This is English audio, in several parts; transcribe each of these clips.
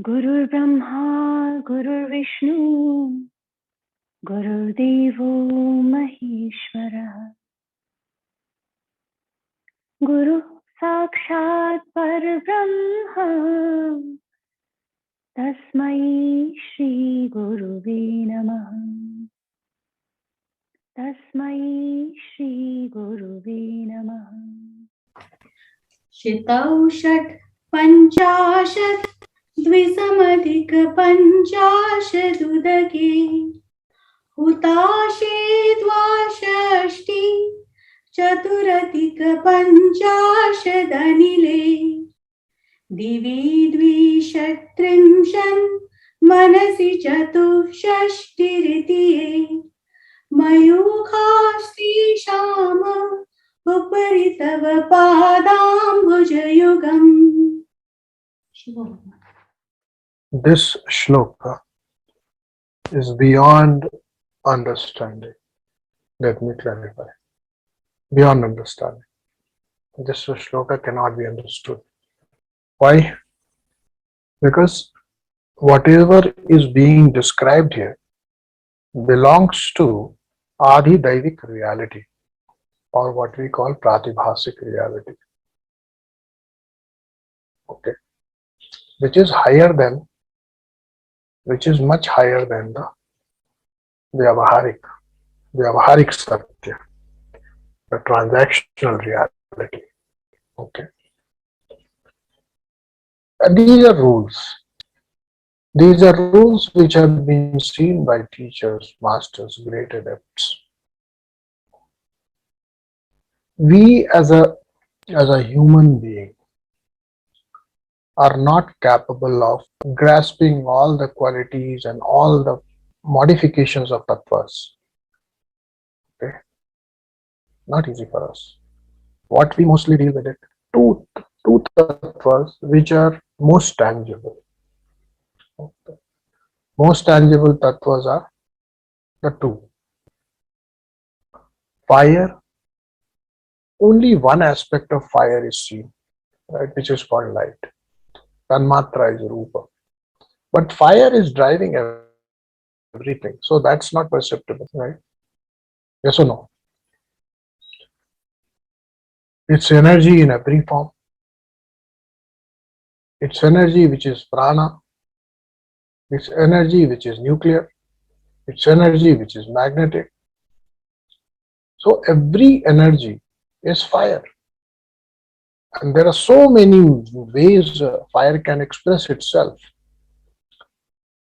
Gurur Brahma, Gurur Vishnu, Gurur Devo Maheshwara, Guru Sakshat Parabrahma, Tasmai Shri Guruve Namaha, Tasmai Shri Guruve Namaha. Shitau Shat Panchashat Dvisamadhik Panchashadudake Hutashe Dvashashti Chaturatik Panchashadanile Divi Dvishatrimshan Manasi Chatushashtiritiye Mayukhasti Shama Upari Tava Padambujayugam. This shloka is beyond understanding. Let me clarify. Beyond understanding. This shloka cannot be understood. Why? Because whatever is being described here belongs to Adi Daivik reality, or what we call Pratibhasik reality. Okay. Which is much higher than the Vyavaharik Satya, the transactional reality. Okay. And these are rules. These are rules which have been seen by teachers, masters, great adepts. We as a human being are not capable of grasping all the qualities and all the modifications of tattvas. Okay? Not easy for us. What we mostly deal with it, two tattvas which are most tangible. Okay. Most tangible tattvas are the two. Fire, only one aspect of fire is seen, right, which is called light. Tanmatra is rupa. But fire is driving everything, so that's not perceptible, right? Yes or no? It's energy in every form. It's energy which is prana. It's energy which is nuclear. It's energy which is magnetic. So every energy is fire. And there are so many ways fire can express itself.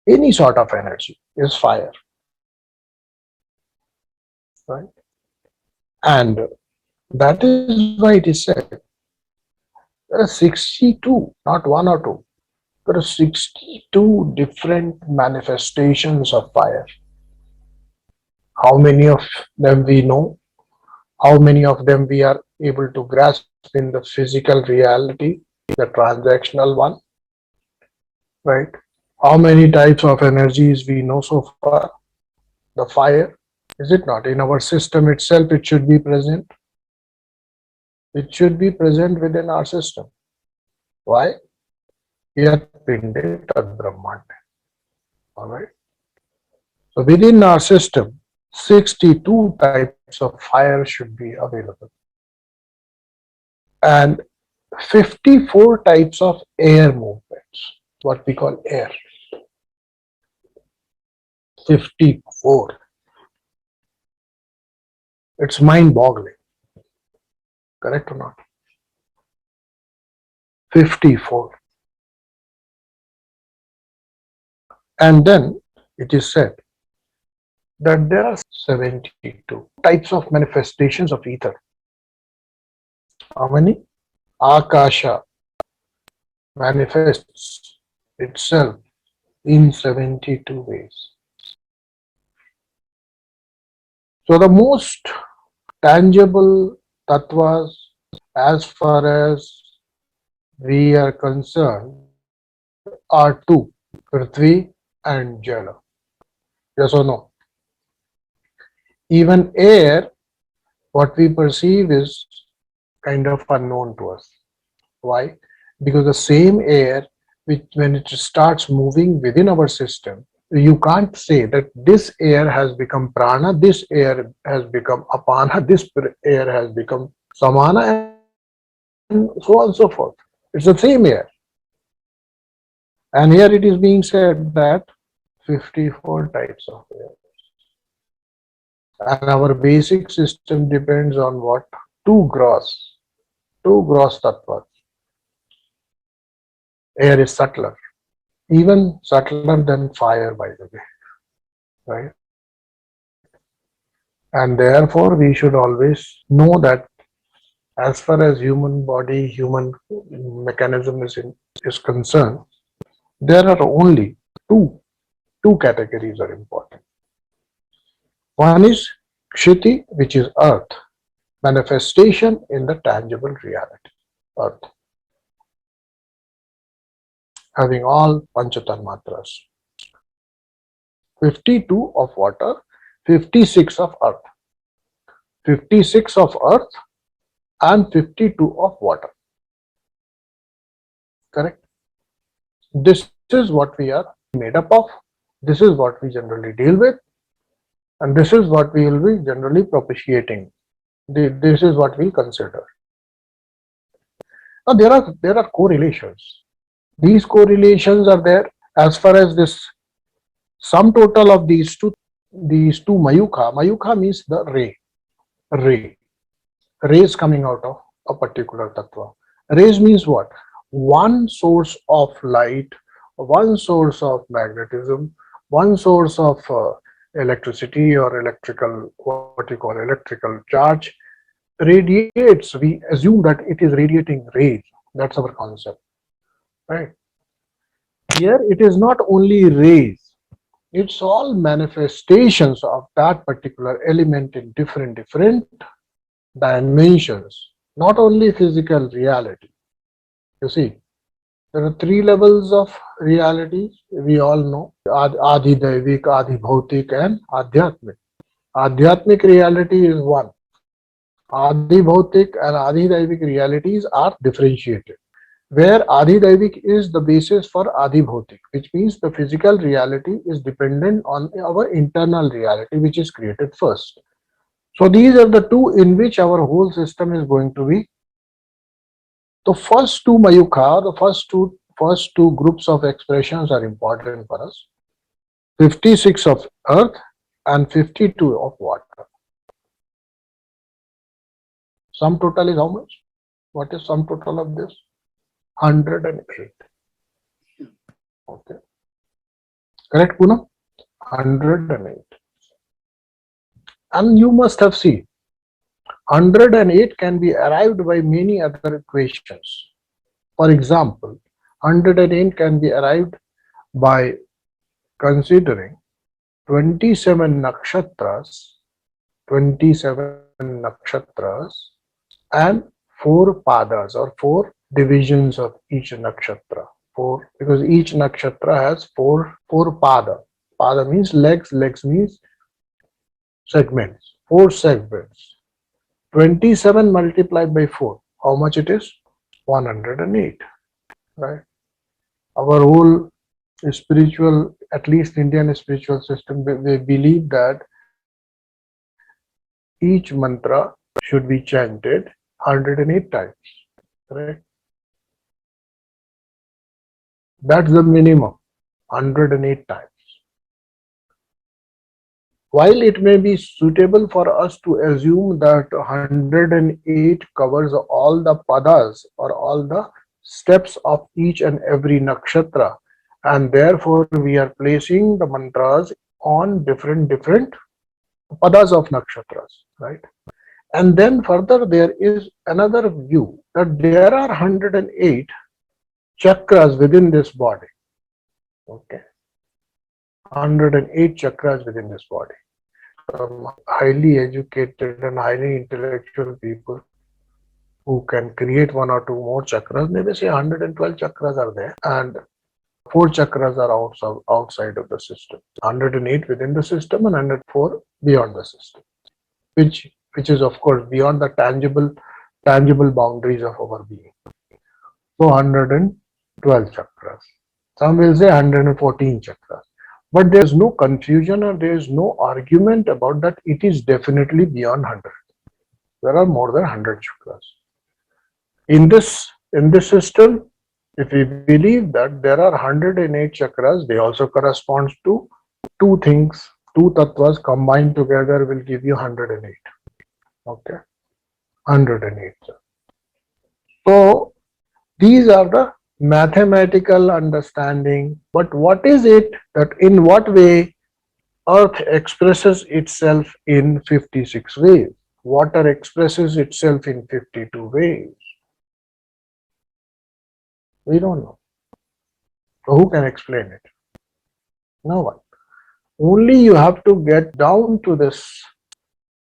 Any sort of energy is fire. Right? And that is why it is said there are 62, not one or two. There are 62 different manifestations of fire. How many of them we know? How many of them we are able to grasp in the physical reality, the transactional one? Right? How many types of energies we know so far? The fire, is it not? In our system itself, it should be present. It should be present within our system. Why? Yat pinde tad brahmande. Alright? So within our system, 62 types of fire should be available. And 54 types of air movements, what we call air. 54. It's mind-boggling. Correct or not? 54. And then it is said that there are 72 types of manifestations of ether. How many? Akasha manifests itself in 72 ways. So the most tangible tattvas, as far as we are concerned, are two, Prithvi and Jala. Yes or no? Even air, what we perceive is kind of unknown to us. Why? Because the same air which when it starts moving within our system, you can't say that this air has become prana, this air has become apana, this air has become samana, and so on and so forth. It's the same air. And here it is being said that 54 types of air. And our basic system depends on what? Two gross tattvas. Air is subtler, even subtler than fire, by the way, right? And therefore, we should always know that as far as human body, human mechanism is concerned, there are only two, two categories are important. One is Kshiti, which is earth, manifestation in the tangible reality, earth, having all Panchatanmatras, 52 of water, 56 of earth, 56 of earth and 52 of water. Correct? This is what we are made up of. This is what we generally deal with. And this is what we will be generally propitiating. This is what we consider. Now there are correlations. These correlations are there as far as this sum total of these two mayukha. Mayukha means the rays coming out of a particular tattva. Rays means what? One source of light, one source of magnetism, one source of electricity or electrical, what you call electrical charge, radiates. We assume that it is radiating rays. That's our concept, right? Here it is not only rays, it's all manifestations of that particular element in different dimensions, not only physical reality. You see, there are three levels of reality. We all know Adi Daivik, Adi Bhautik, and Adhyatmik. Adhyatmic reality is one. Adi Bhautik and Adi Daivik realities are differentiated, where Adi Daivik is the basis for Adi Bhautik, which means the physical reality is dependent on our internal reality, which is created first. So these are the two in which our whole system is going to be. The first two mayukha, the first two groups of expressions are important for us. 56 of earth and 52 of water. Sum total is how much? What is sum total of this? 108. Okay. Correct, Poonam? 108. And you must have seen 108 can be arrived by many other equations. For example, 108 can be arrived by considering 27 nakshatras, 27 nakshatras and 4 padas or 4 divisions of each nakshatra. 4, because each nakshatra has 4 pada. Pada means legs, legs means segments, 4 segments. 27 multiplied by 4, how much it is? 108, right? Our whole spiritual, at least Indian spiritual system, they believe that each mantra should be chanted 108 times, right? That's the minimum, 108 times. While it may be suitable for us to assume that 108 covers all the padas or all the steps of each and every nakshatra, and therefore we are placing the mantras on different padas of nakshatras, right? And then further there is another view that there are 108 chakras within this body. Okay. 108 chakras within this body. Highly educated and highly intellectual people who can create 1 or 2 more chakras, maybe say 112 chakras are there and 4 chakras are outside of the system. 108 within the system and 104 beyond the system, which is of course beyond the tangible boundaries of our being. So 12 chakras. Some will say 114 chakras. But there is no confusion or there is no argument about that. It is definitely beyond 100. There are more than 100 chakras. In this system, if we believe that there are 108 chakras, they also correspond to two things, two tattvas combined together will give you 108. Okay, 108. So these are the mathematical understanding. But what is it that in what way Earth expresses itself in 56 ways? Water expresses itself in 52 ways. We don't know. So who can explain it? No one. Only you have to get down to this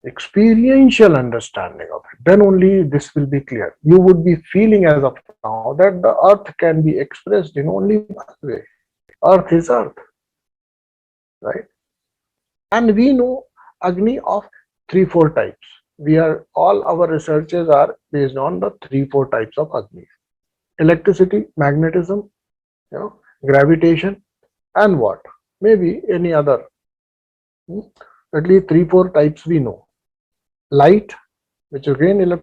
experiential understanding of it. Then only this will be clear. You would be feeling as of now that the earth can be expressed in only one way. Earth is earth, right? And we know Agni of 3-4 types. All our researches are based on the 3-4 types of Agni. Electricity, magnetism, gravitation, and what? Maybe any other. At least 3-4 types we know. Light, which again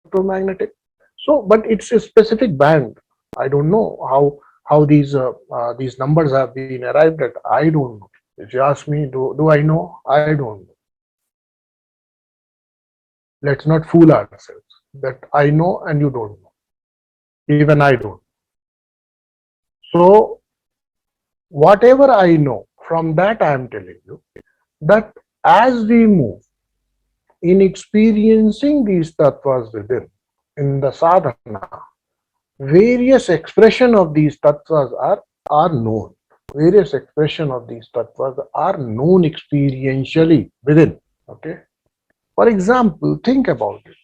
electromagnetic. So, but it's a specific band. I don't know how these numbers have been arrived at. I don't know. If you ask me, do I know? I don't know. Let's not fool ourselves that I know and you don't know. Even I don't. So, whatever I know, from that I am telling you that as we move in experiencing these tattvas within, in the sadhana, various expression of these tattvas are known. Various expression of these tattvas are known experientially within. Okay. For example, think about it.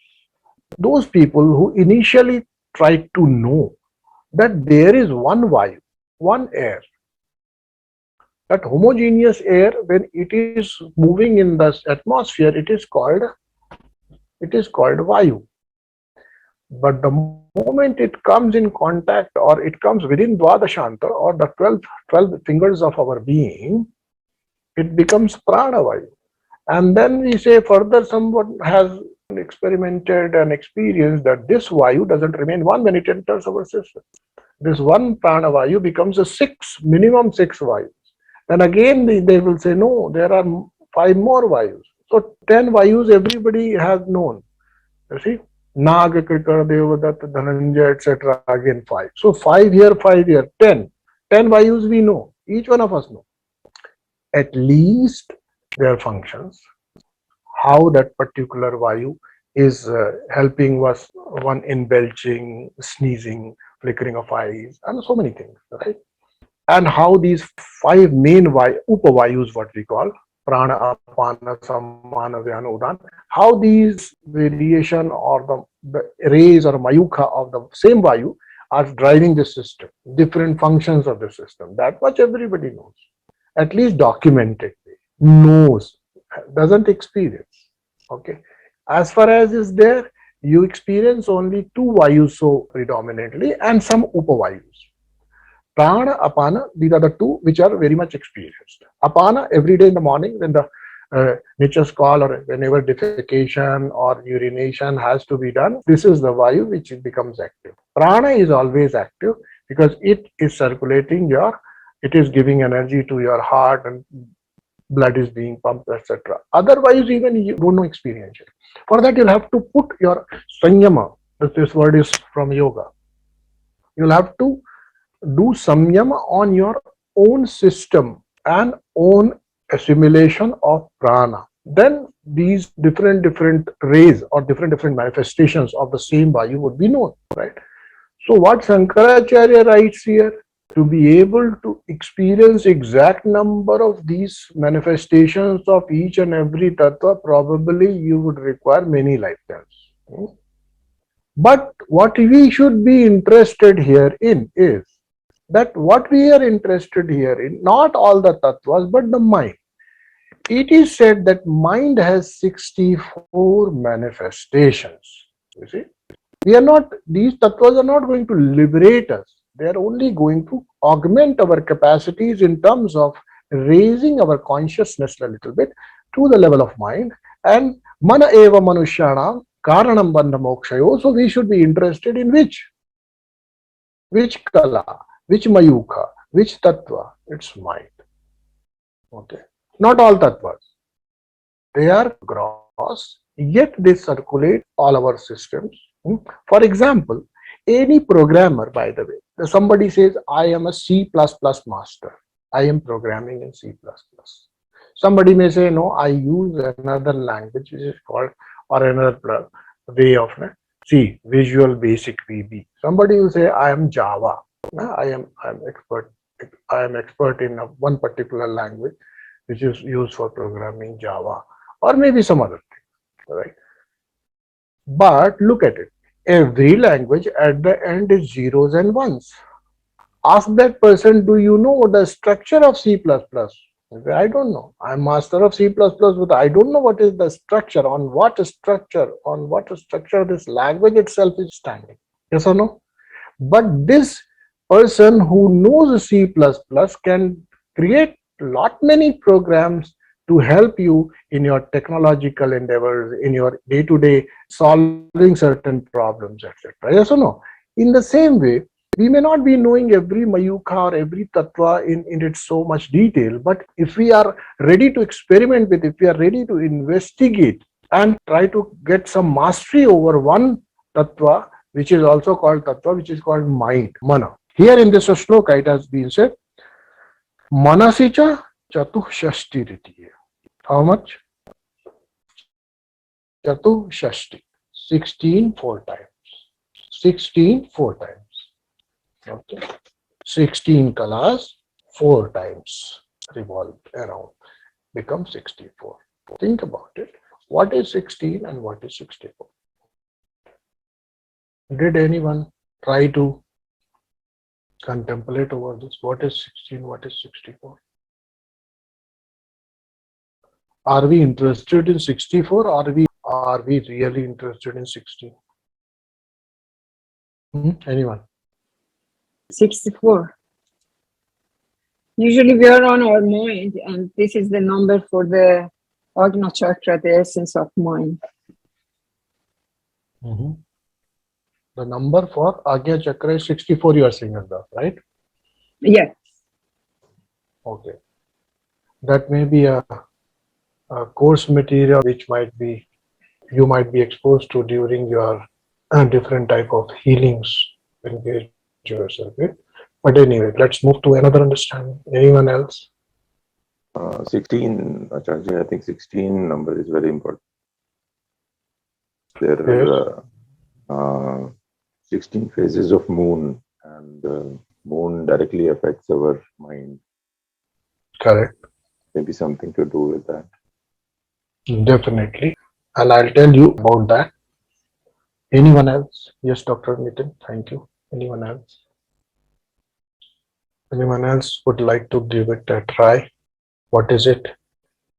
Those people who initially tried to know that there is one vayu, one air, that homogeneous air, when it is moving in the atmosphere, it is called vayu. But the moment it comes in contact or it comes within Dvadashanta or the 12 fingers of our being, it becomes prana vayu. And then we say further, someone has experimented and experienced that this vayu doesn't remain one when it enters our system. This one prana vayu becomes minimum 6 vayus. Then again they will say, no, there are 5 more vayus. So 10 vayus everybody has known. You see, Nag, Krikar, Devadatta, Dhananjay, etc. Again 5. So 5 here, 5 here, 10. 10 vayus we know. Each one of us know. At least their functions, how that particular vayu is helping us, one in belching, sneezing, flickering of eyes, and so many things, right? And how these 5 main upavayus, what we call prana, apana, samana, vyana, udan, how these variation or the rays or mayukha of the same vayu are driving the system, different functions of the system. That much everybody knows, at least documented, knows, doesn't experience. Okay, as far as is there, you experience only 2 vayus so predominantly and some upavayus. Prana, apana, these are the 2 which are very much experienced. Apana, every day in the morning when the nature's call or whenever defecation or urination has to be done, this is the vayu which becomes active. Prana is always active because it is circulating it is giving energy to your heart and blood is being pumped, etc. Otherwise, even you don't know experientially. For that, you'll have to put your sanyama. This word is from yoga. You'll have to do samyama on your own system and own assimilation of prana. Then these different rays or different manifestations of the same vayu would be known, right? So what Shankaracharya writes here, to be able to experience exact number of these manifestations of each and every tattva, probably you would require many lifetimes. But what we should be interested here in is that what we are interested here in, not all the tattvas, but the mind. It is said that mind has 64 manifestations. You see, these tattvas are not going to liberate us. They are only going to augment our capacities in terms of raising our consciousness a little bit to the level of mind. And mana eva manushyanam karanam bandha mokshayo. So we should be interested in which kala, which mayuka, which tattva. It's mind. Okay. Not all tattvas. They are gross, yet they circulate all our systems. For example, any programmer, by the way, somebody says, I am a C++ master. I am programming in C++. Somebody may say, no, I use another language which is called, or another way of C, Visual Basic VB. Somebody will say, I am Java. I am expert in one particular language which is used for programming, Java, or maybe some other thing, right? But look at it. Every language at the end is zeros and ones. Ask that person, do you know the structure of C++? I don't know. I'm master of C++, but I don't know what is the structure, on what structure this language itself is standing. Yes or no? But this person who knows C++ can create lot many programs to help you in your technological endeavors, in your day-to-day solving certain problems, etc. Yes or no? In the same way, we may not be knowing every mayuka or every tattva in its so much detail, but if we are ready to experiment with, if we are ready to investigate and try to get some mastery over one tattva, which is also called tattva, which is called mind, mana. Here in this shloka, it has been said, manasicha chatushashti riti. How much? Chatushashti. 16 4 times. 16 4 times. Okay. 16 kalas 4 times revolved around. Become 64. Think about it. What is 16 and what is 64? Did anyone try to contemplate over this? What is 16? What is 64? Are we interested in 64 or are we really interested in 16? Anyone? 64. Usually we are on our mind, and this is the number for the Agna chakra, the essence of mind. The number for Agya chakra is 64, you are saying, right? Yes. Okay. That may be a course material which you might be exposed to during your different type of healings engage yourself with. But anyway, let's move to another understanding. Anyone else? 16, Acharya, I think 16 number is very important. There are 16 phases of moon, and moon directly affects our mind. Correct. Maybe something to do with that. Definitely. And I'll tell you about that. Anyone else? Yes, Dr. Nitin. Thank you. Anyone else? Anyone else would like to give it a try? What is it?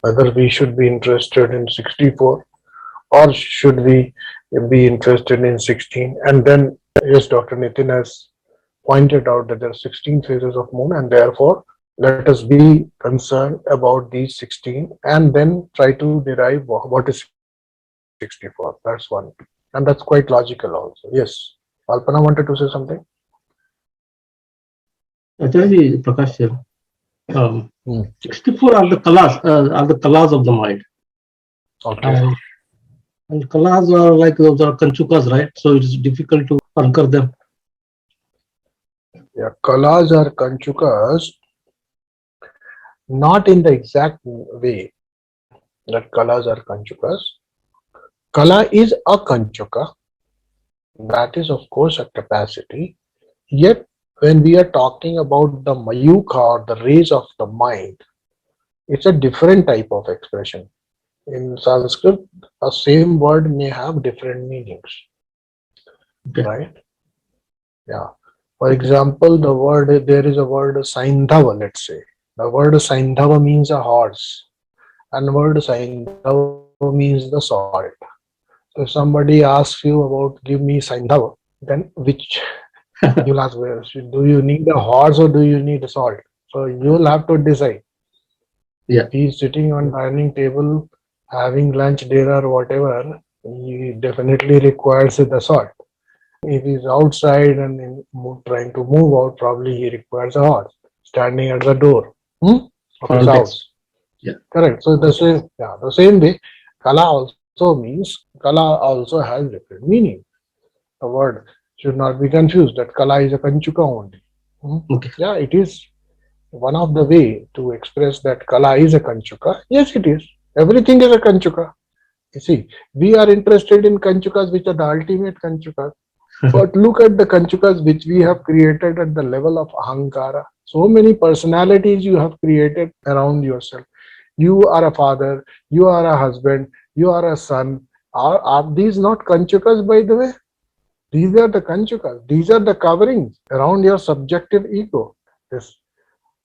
Whether we should be interested in 64 or should we be interested in 16? And then, yes, Dr. Nitin has pointed out that there are 16 phases of moon, and therefore let us be concerned about these 16 and then try to derive what is 64. That's one. And that's quite logical also. Yes. Alpana wanted to say something? Acharya Prakash here. 64 are the kalas of the mind. Okay. And kalas are like those are kanchukas, right? So it is difficult to anchor them. Yeah, kalas are kanchukas, not in the exact way that kalas are kanchukas. Kala is a kanchuka. That is, of course, a capacity. Yet, when we are talking about the mayuka or the rays of the mind, it's a different type of expression. In Sanskrit, a same word may have different meanings. Okay. Right? Yeah. For example, there is a word Saindhava, let's say. The word Saindhava means a horse, and the word Saindhava means the salt. So if somebody asks you about give me Saindhava, then which You'll ask, well, do you need a horse or do you need salt? So you'll have to decide. Yeah. If he's sitting on dining table, having lunch, dinner, whatever, he definitely requires the salt. If he's outside and trying to move out, probably he requires a horse standing at the door of his house. Yeah. Correct. So the same way, kala also means, kala also has different meaning. The word should not be confused that kala is a kanchuka only. Okay. Yeah, it is one of the way to express that kala is a kanchuka. Yes, it is. Everything is a kanchuka. You see, we are interested in kanchukas which are the ultimate kanchukas. But look at the kanchukas which we have created at the level of ahankara. So many personalities you have created around yourself. You are a father, you are a husband, you are a son. Are these not kanchukas, by the way? These are the kanchukas. These are the coverings around your subjective ego. This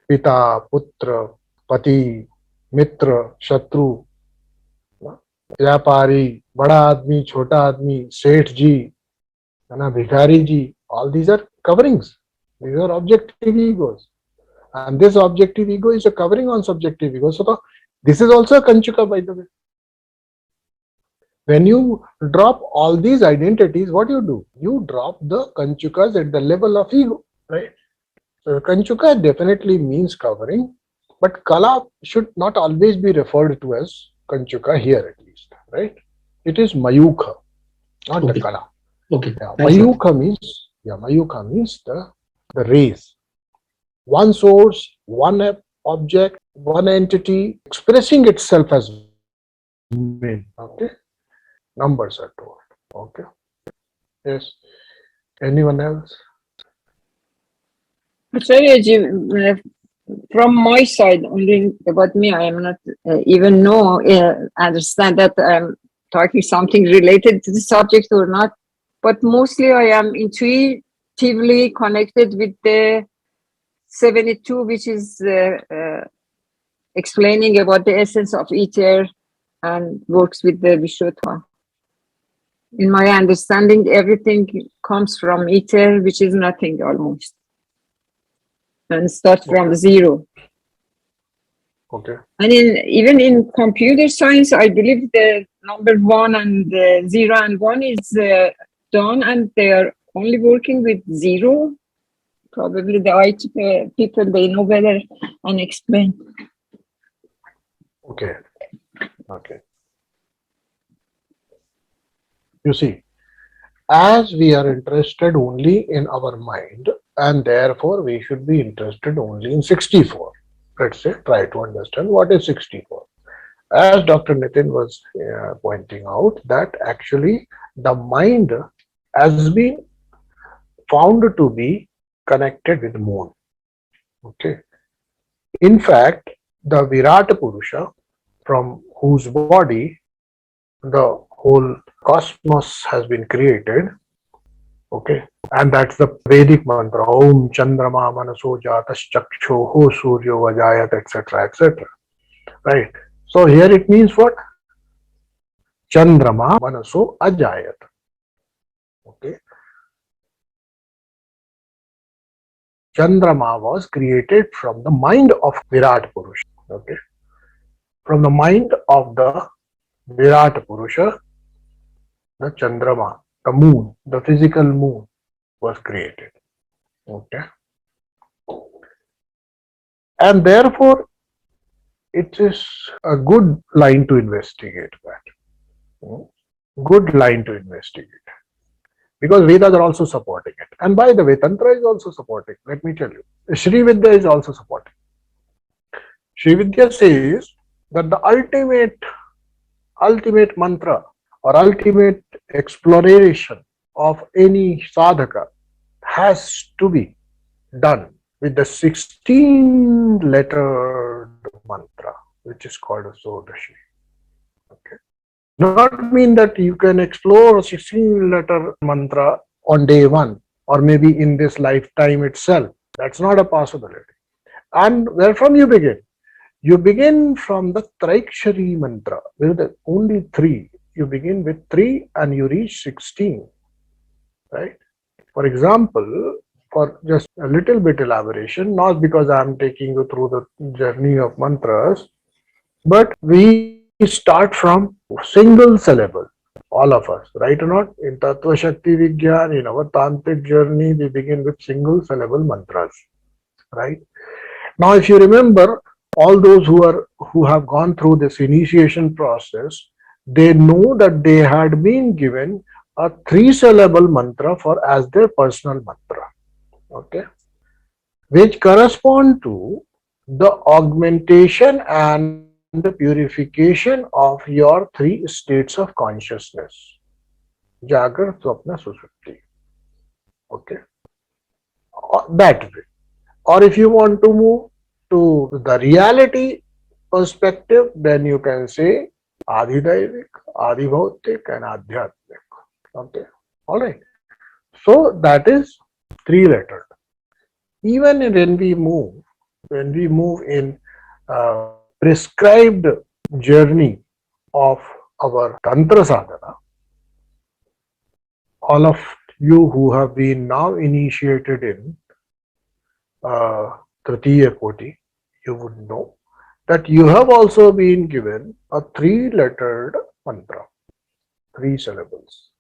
pita, putra, pati, mitra, shatru, व्यापारी, बड़ा आदमी, छोटा आदमी, सेठ जी, है ना, भिखारी जी, all these are coverings. These are objective egos. And this objective ego is a covering on subjective ego. So this is also a kanchuka, by the way. When you drop all these identities, what do? You drop the kanchukas at the level of ego, right? So kanchuka definitely means covering, but kala should not always be referred to as kanchuka here, at least, right? It is mayukha, not the kala. Okay. Yeah, mayukha means the rays. One source, one object, one entity expressing itself as main. Okay, numbers are told. Okay, yes. Anyone else? Acharya, from my side, only about me, I am not even understand that I'm talking something related to the subject or not. But mostly I am intuitively connected with the 72, which is explaining about the essence of ether and works with the Vishuddha. In my understanding, everything comes from ether, which is nothing almost, and start from zero. Okay. And even in computer science, I believe the number 1 and 0 and 1 is done, and they are only working with 0. Probably the IT people, they know better and explain. Okay. You see, as we are interested only in our mind, and therefore we should be interested only in 64. Let's say, try to understand what is 64. As Dr. Nitin was pointing out, that actually the mind has been found to be connected with the moon. Okay. In fact, the Virata Purusha, from whose body the whole cosmos has been created, okay, and that's the Vedic mantra, Om Chandrama Manaso Jatas Chakshoho Suryo Vajayat, etc., etc. Right? So here it means what? Chandrama Manaso Ajayat. Okay. Chandrama was created from the mind of Virat Purusha. Okay. From the mind of the Virat Purusha, the Chandrama, the moon, the physical moon was created. Okay. And therefore, it is a good line to investigate that. Good line to investigate. Because Vedas are also supporting it. And by the way, Tantra is also supporting. Let me tell you. Sri Vidya is also supporting. Sri Vidya says that the ultimate mantra or ultimate exploration of any sadhaka has to be done with the 16-lettered mantra, which is called a Sodashi. Okay. Not mean that you can explore a 16-letter mantra on day one or maybe in this lifetime itself. That's not a possibility. And where from you begin? You begin from the Traikshari mantra with only 3. You begin with 3 and you reach 16. Right? For example, for just a little bit elaboration, not because I am taking you through the journey of mantras, but we start from single syllable. All of us, right or not? In Tattva Shakti Vigyan, in our Tantric journey, we begin with single syllable mantras, right? Now, if you remember, all those who have gone through this initiation process, they know that they had been given a 3-syllable mantra for as their personal mantra, okay, which correspond to the augmentation and the purification of your 3 states of consciousness: Jagrat, Swapna, Sushupti. Okay, that way. Or if you want to move to the reality perspective, then you can say Adhidaivik, Adhibhautik, and Adhyatmik. Okay, all right. So that is 3-lettered. Even when we move in prescribed journey of our Tantra sadhana, all of you who have been now initiated in Tritiya Koti, you would know that you have also been given a 3-lettered mantra, 3 syllables.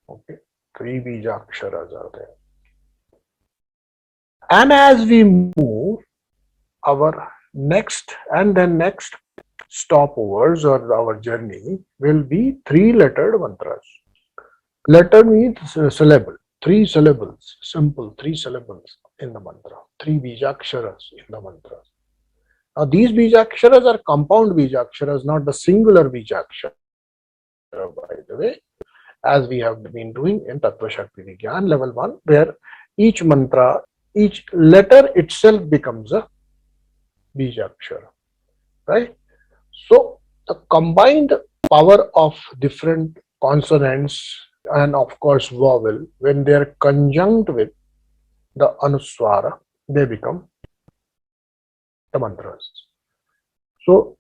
Okay, 3 bijaksharas are there. And as we move, our next stopovers or our journey will be 3-lettered mantras. Letter means syllable, 3 syllables, simple 3 syllables in the mantra, 3 bijaksharas in the mantra. Now these bijaksharas are compound bijaksharas, not the singular bijakshara, by the way, as we have been doing in Tattva Shakti Vigyan level 1, where each mantra, each letter itself becomes a bijakshara, right? So the combined power of different consonants and of course vowel, when they are conjunct with the anuswara, they become the mantras. So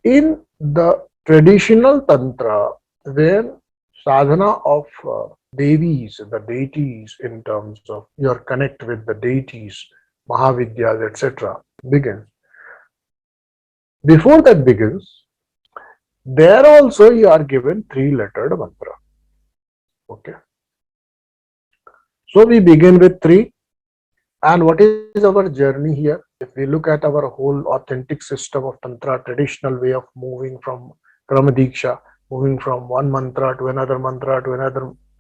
in the traditional tantra, where sadhana of devis, the deities, in terms of your connect with the deities, Mahavidyas, etc., begins. Before that begins, there also you are given 3-lettered mantra. Okay. So we begin with 3. And what is our journey here? If we look at our whole authentic system of Tantra, traditional way of moving from Krama Diksha, moving from one mantra to another mantra to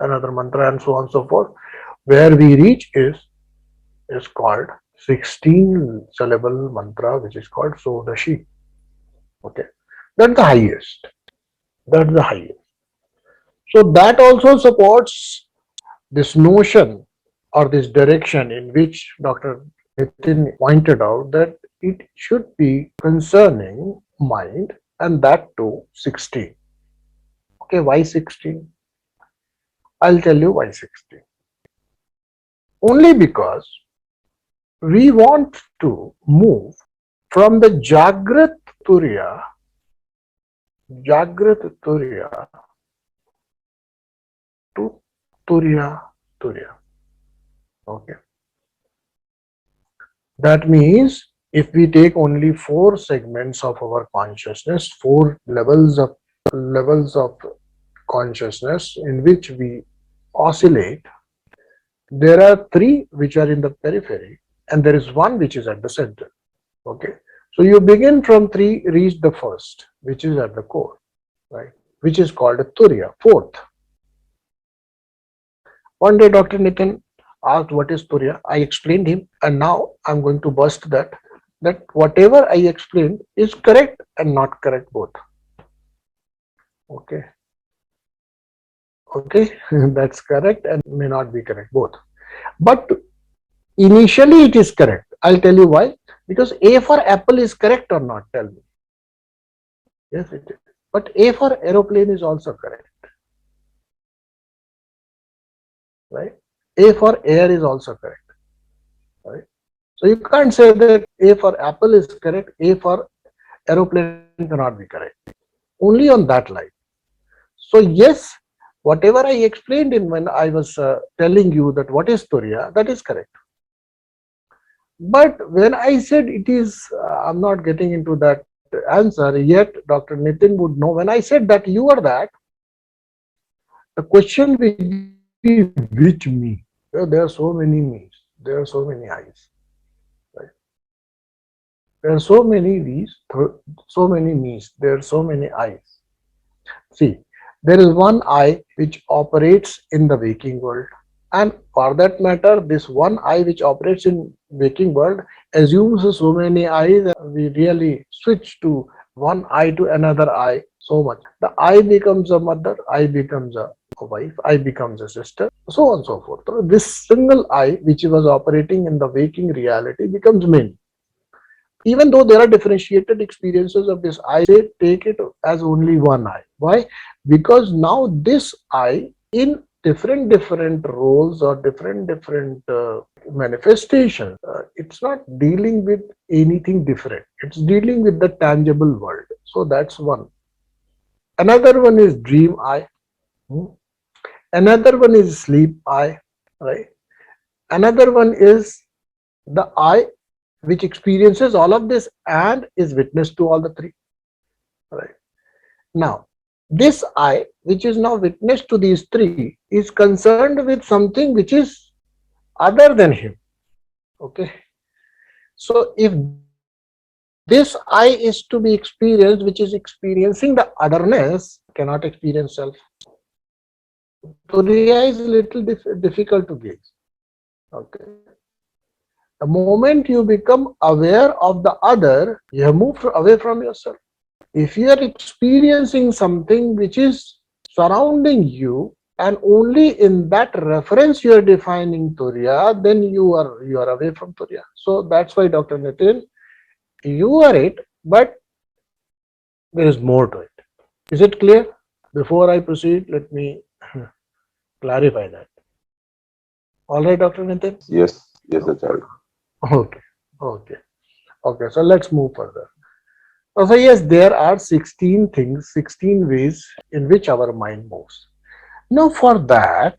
another mantra, and so on and so forth, where we reach is called 16-syllable mantra, which is called Sodashi. Okay, that's the highest. That's the highest. So that also supports this notion or this direction in which Dr. Nitin pointed out, that it should be concerning mind, and that too 16. Okay, why 16? I'll tell you why 16. Only because we want to move from the Jagrat Turiya to Turiya. Okay. That means if we take only 4 segments of our consciousness, 4 levels of consciousness in which we oscillate, there are 3 which are in the periphery, and there is 1 which is at the center. Okay. So you begin from 3, reach the first, which is at the core, right? Which is called a Turiya, 4th. One day Dr. Nitin asked what is Turiya. I explained him, and now I'm going to burst that whatever I explained is correct and not correct both. Okay. Okay, that's correct and may not be correct both. But initially it is correct. I'll tell you why. Because A for apple is correct or not? Tell me. Yes, it is. But A for aeroplane is also correct. Right? A for air is also correct. Right? So you can't say that A for apple is correct, A for aeroplane cannot be correct. Only on that line. So yes, Whatever I explained in when I was telling you that what is Turiya, that is correct. But when I said it is, I'm not getting into that answer yet. Dr. Nitin would know. When I said that you are that, the question will be which me? There are so many me's. There are so many I's. Right? There are so many V's, so many me's. There are so many I's. See, there is one I which operates in the waking world. And for that matter, this one I which operates in waking world assumes so many I's. We really switch to one I to another I so much. The I becomes a mother, I becomes a wife, I becomes a sister, so on and so forth. So this single I which was operating in the waking reality becomes many. Even though there are differentiated experiences of this, I say take it as only one I. Why? Because now this I in different roles or different manifestations, it's not dealing with anything different. It's dealing with the tangible world. So that's one. Another one is dream I. Another one is sleep I. Right. Another one is the I which experiences all of this and is witness to all the three. Right. Now, this I, which is now witness to these three, is concerned with something which is other than him. Okay. So, if this I is to be experienced, which is experiencing the otherness, cannot experience self. Turiya is a little difficult to gauge. Okay. The moment you become aware of the other, you have moved away from yourself. If you are experiencing something which is surrounding you and only in that reference you are defining Turiya, then you are away from Turiya. So that's why Dr. Nitin, you are it, but there is more to it. Is it clear? Before I proceed, let me clarify that. All right, Dr. Nitin? Yes, Acharya. Okay, okay, okay. So let's move further. So yes, there are 16 things, 16 ways in which our mind moves. Now for that,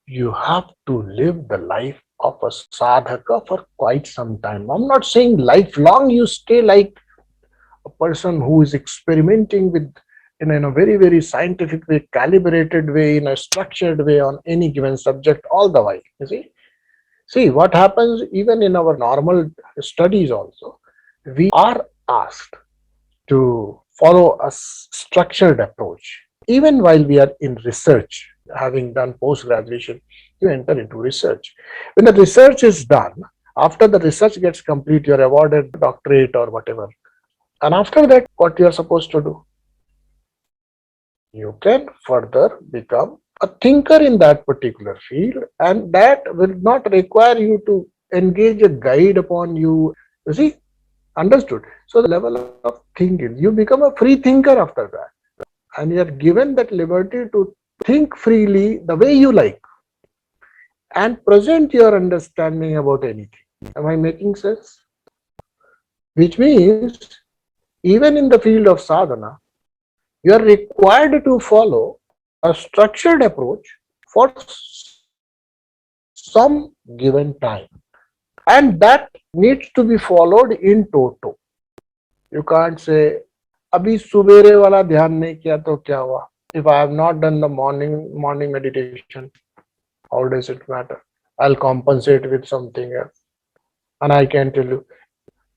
you have to live the life of a sadhaka for quite some time. I'm not saying lifelong you stay like a person who is experimenting with in a very, very scientific way, calibrated way, in a structured way on any given subject all the while. You see? See what happens even in our normal studies also. We are asked to follow a structured approach. Even while we are in research, having done post-graduation, you enter into research. When the research is done, after the research gets complete, you are awarded doctorate or whatever. And after that, what you are supposed to do? You can further become a thinker in that particular field, and that will not require you to engage a guide upon you. You see? Understood. So the level of thinking, you become a free thinker after that, and you are given that liberty to think freely the way you like and present your understanding about anything. Am I making sense? Which means even in the field of sadhana, you are required to follow a structured approach for some given time, and that needs to be followed in toto. You can't say, अभी सुबेरे वाला ध्यान नहीं किया तो क्या हुआ? If I have not done the morning meditation, how does it matter? I'll compensate with something else. And I can tell you,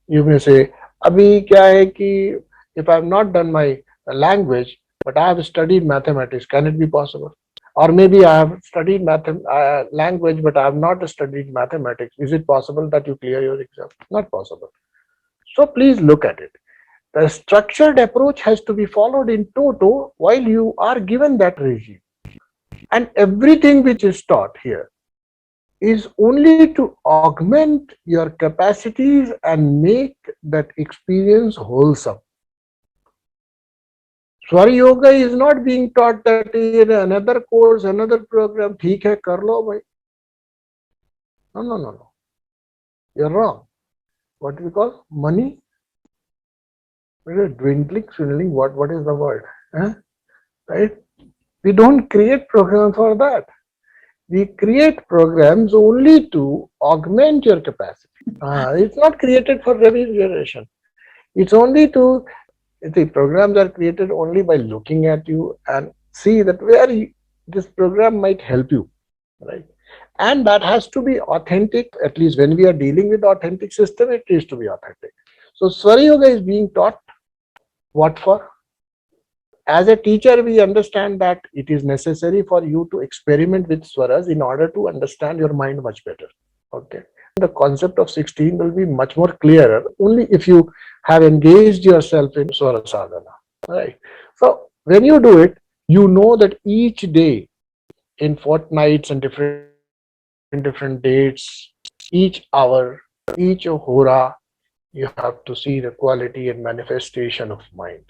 you may say, अभी क्या है कि if I have not done my language, but I have studied mathematics, can it be possible? Or maybe I have studied language, but I have not studied mathematics. Is it possible that you clear your exam? Not possible. So please look at it. The structured approach has to be followed in toto while you are given that regime. And everything which is taught here is only to augment your capacities and make that experience wholesome. Swara Yoga is not being taught that in another course, another program, theek hai, kar lo bhai. No. You're wrong. What we call money? Dwindling, swindling, what is the word? right? We don't create programs for that. We create programs only to augment your capacity. It's not created for revenue generation. It's only to, the programs are created only by looking at you and see that where this program might help you, right? And that has to be authentic. At least when we are dealing with authentic system, it needs to be authentic. So Swara Yoga is being taught what for? As a teacher, we understand that it is necessary for you to experiment with swaras in order to understand your mind much better. Okay. The concept of 16 will be much more clearer only if you have engaged yourself in swara sadhana. Right. So when you do it, you know that each day in fortnights and different dates, each hour, each hora, you have to see the quality and manifestation of mind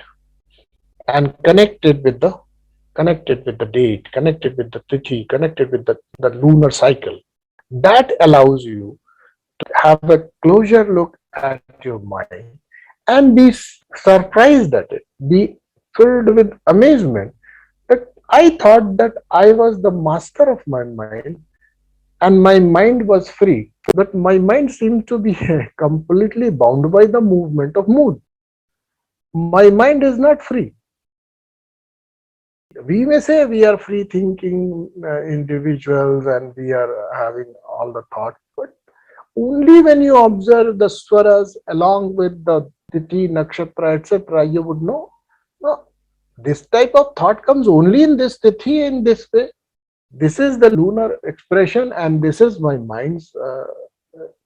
and connected with the date, connected with the tithi, connected with the lunar cycle. That allows you to have a closer look at your mind and be surprised at it, be filled with amazement that I thought that I was the master of my mind and my mind was free, but my mind seems to be completely bound by the movement of mood. My mind is not free. We may say we are free thinking individuals and we are having all the thoughts, but only when you observe the swaras along with the tithi, nakshatra, etc., you would know, no, this type of thought comes only in this tithi in this way. This is the lunar expression and this is my mind's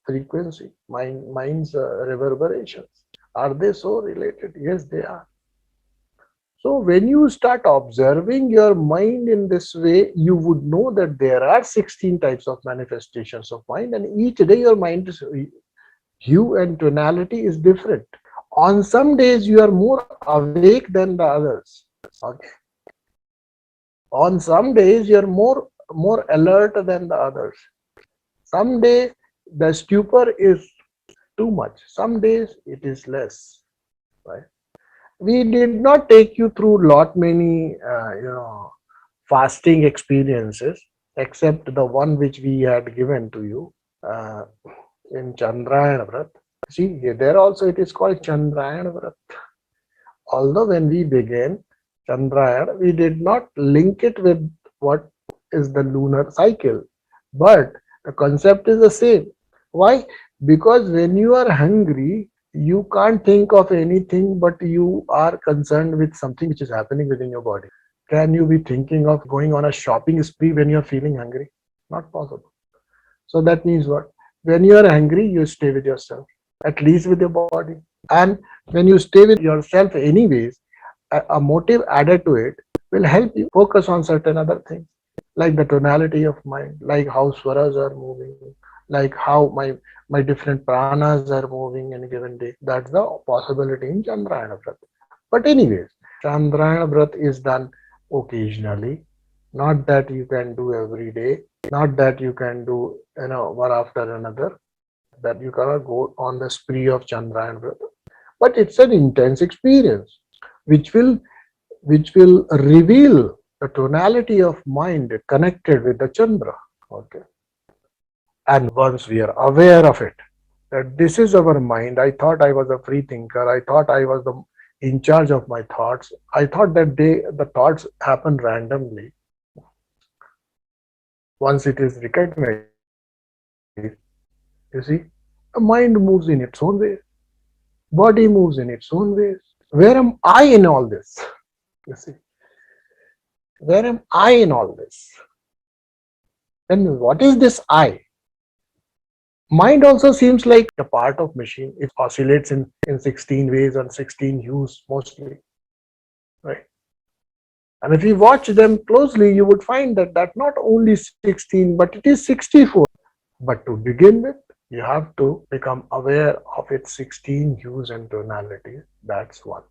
frequency, mind's reverberations. Are they so related? Yes, they are. So when you start observing your mind in this way, you would know that there are 16 types of manifestations of mind, and each day your mind's hue and tonality is different. On some days you are more awake than the others. Okay. On some days you are more alert than the others. Some day the stupor is too much. Some days it is less. Right? We did not take you through lot many fasting experiences except the one which we had given to you in Chandrayana Vrat. See, there also it is called Chandrayana Vrat. Although when we began Chandrayana, we did not link it with what is the lunar cycle, but the concept is the same. Why? Because when you are hungry, you can't think of anything but you are concerned with something which is happening within your body. Can you be thinking of going on a shopping spree when you are feeling hungry? Not possible. So that means what? When you are hungry, you stay with yourself, at least with your body. And when you stay with yourself anyways, a motive added to it will help you focus on certain other things, like the tonality of mind, like how swaras are moving, like how my different pranas are moving in a given day. That's the possibility in Chandrayana Vrat. But anyways, Chandrayana Vrat is done occasionally, not that you can do every day, not that you can do one after another, that you cannot go on the spree of Chandrayana Vrat. But it's an intense experience which will reveal the tonality of mind connected with the Chandra. Okay. And once we are aware of it, that this is our mind, I thought I was a free thinker, I thought I was in charge of my thoughts, I thought that the thoughts happen randomly. Once it is recognized, you see, the mind moves in its own way, body moves in its own ways. Where am I in all this? You see, where am I in all this? Then what is this I? Mind also seems like a part of machine. It oscillates in 16 ways and 16 hues mostly, right? And if you watch them closely, you would find that not only 16, but it is 64. But to begin with, you have to become aware of its 16 hues and tonalities. That's one.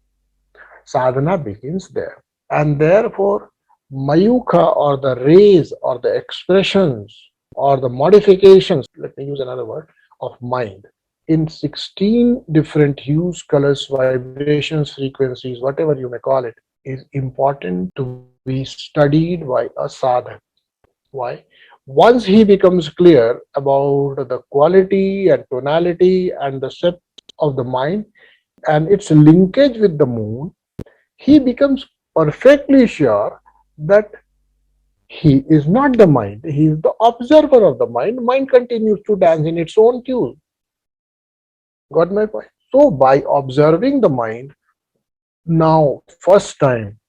Sadhana begins there. And therefore, Mayukha or the rays or the expressions or the modifications, let me use another word, of mind in 16 different hues, colors, vibrations, frequencies, whatever you may call it, is important to be studied by a sadhak. Why? Once he becomes clear about the quality and tonality and the set of the mind and its linkage with the moon, he becomes perfectly sure that he is not the mind, he is the observer of the mind. Mind continues to dance in its own tune. Got my point? So, by observing the mind, now, first time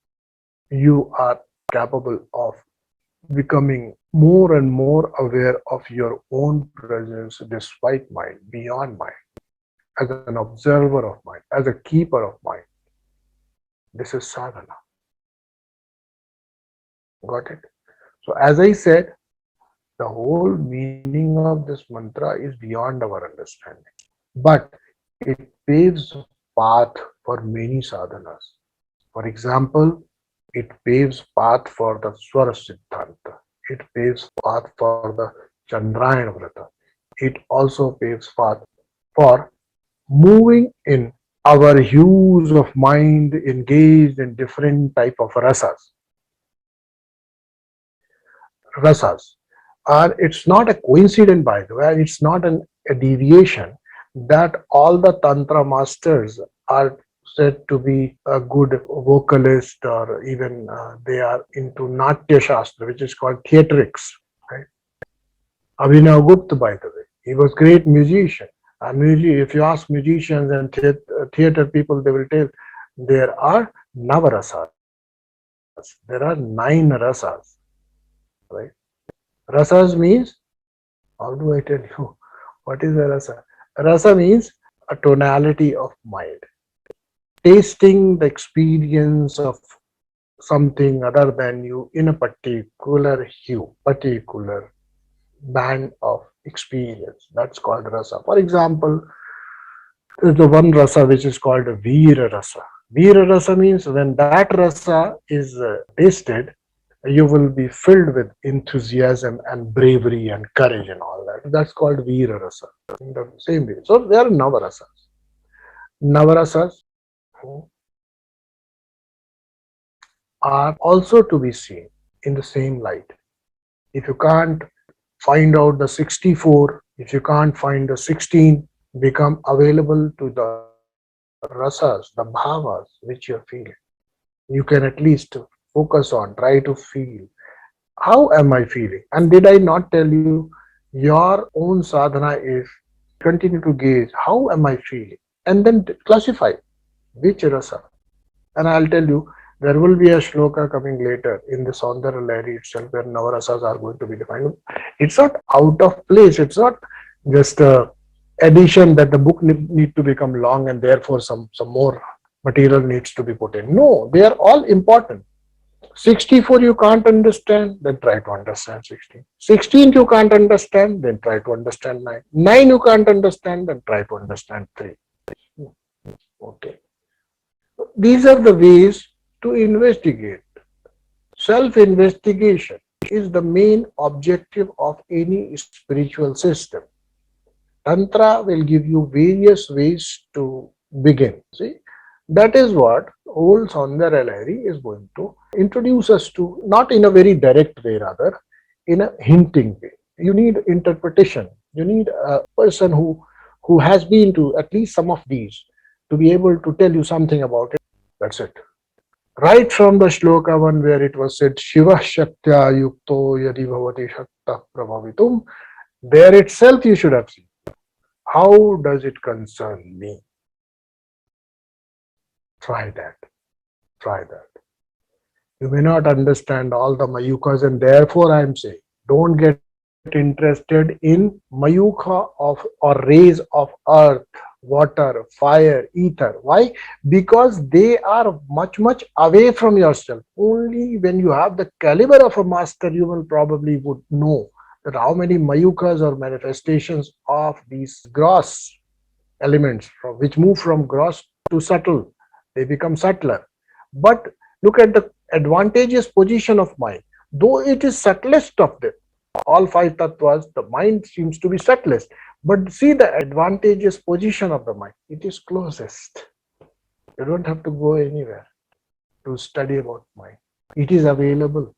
you are capable of becoming more and more aware of your own presence despite mind, beyond mind, as an observer of mind, as a keeper of mind. This is sadhana. Got it? So, as I said, the whole meaning of this mantra is beyond our understanding. But it paves path for many sadhanas. For example, it paves path for the Swara Siddhanta. It paves path for the Chandrayana Vrata. It also paves path for moving in our hues of mind engaged in different type of rasas. And it's not a coincidence, by the way, it's not a deviation that all the Tantra masters are said to be a good vocalist, or even they are into Natya Shastra, which is called theatrics. Right? Abhinav Gupta, by the way, he was great musician. If you ask musicians and theater people, they will tell there are Navarasas. There are 9 rasas. Right? Rasas means, how do I tell you? What is a rasa? Rasa means a tonality of mind. Tasting the experience of something other than you in a particular hue, particular band of experience. That's called rasa. For example, there's the one rasa which is called a Veera rasa. Veera rasa means when that rasa is tasted, you will be filled with enthusiasm and bravery and courage and all that. That's called Veera rasa. In the same way. So there are Navarasas. Navarasas are also to be seen in the same light. If you can't find out the 64, if you can't find the 16, become available to the rasas, the bhavas which you're feeling. You can at least focus on, try to feel. How am I feeling? And did I not tell you your own sadhana is continue to gaze, how am I feeling? And then classify which rasa. And I'll tell you, there will be a shloka coming later in the Saundarya Lahri itself where Navarasas are going to be defined. It's not out of place. It's not just a addition that the book need to become long and therefore some more material needs to be put in. No, they are all important. 64 you can't understand, then try to understand 16. 16 you can't understand, then try to understand 9. 9 you can't understand, then try to understand 3. Okay. These are the ways to investigate. Self-investigation is the main objective of any spiritual system. Tantra will give you various ways to begin. See, that is what old Saundarya Lahri is going to introduce us to, not in a very direct way, rather in a hinting way. You need interpretation. You need a person who has been to at least some of these to be able to tell you something about it. That's it. Right from the Shloka one where it was said, Shiva Shaktya Yukto Yadi Bhavati Shakta Prabhavitum, there itself you should have seen. How does it concern me? Try that. Try that. You may not understand all the Mayukas, and therefore I am saying, don't get interested in Mayuka of or rays of earth, water, fire, ether. Why? Because they are much away from yourself. Only when you have the caliber of a master, you will probably would know that how many Mayukas or manifestations of these gross elements which move from gross to subtle, they become subtler. But look at the advantageous position of mind. Though it is subtlest of them, all 5 tattvas, the mind seems to be subtlest. But see the advantageous position of the mind. It is closest. You don't have to go anywhere. to study about mind. It is available.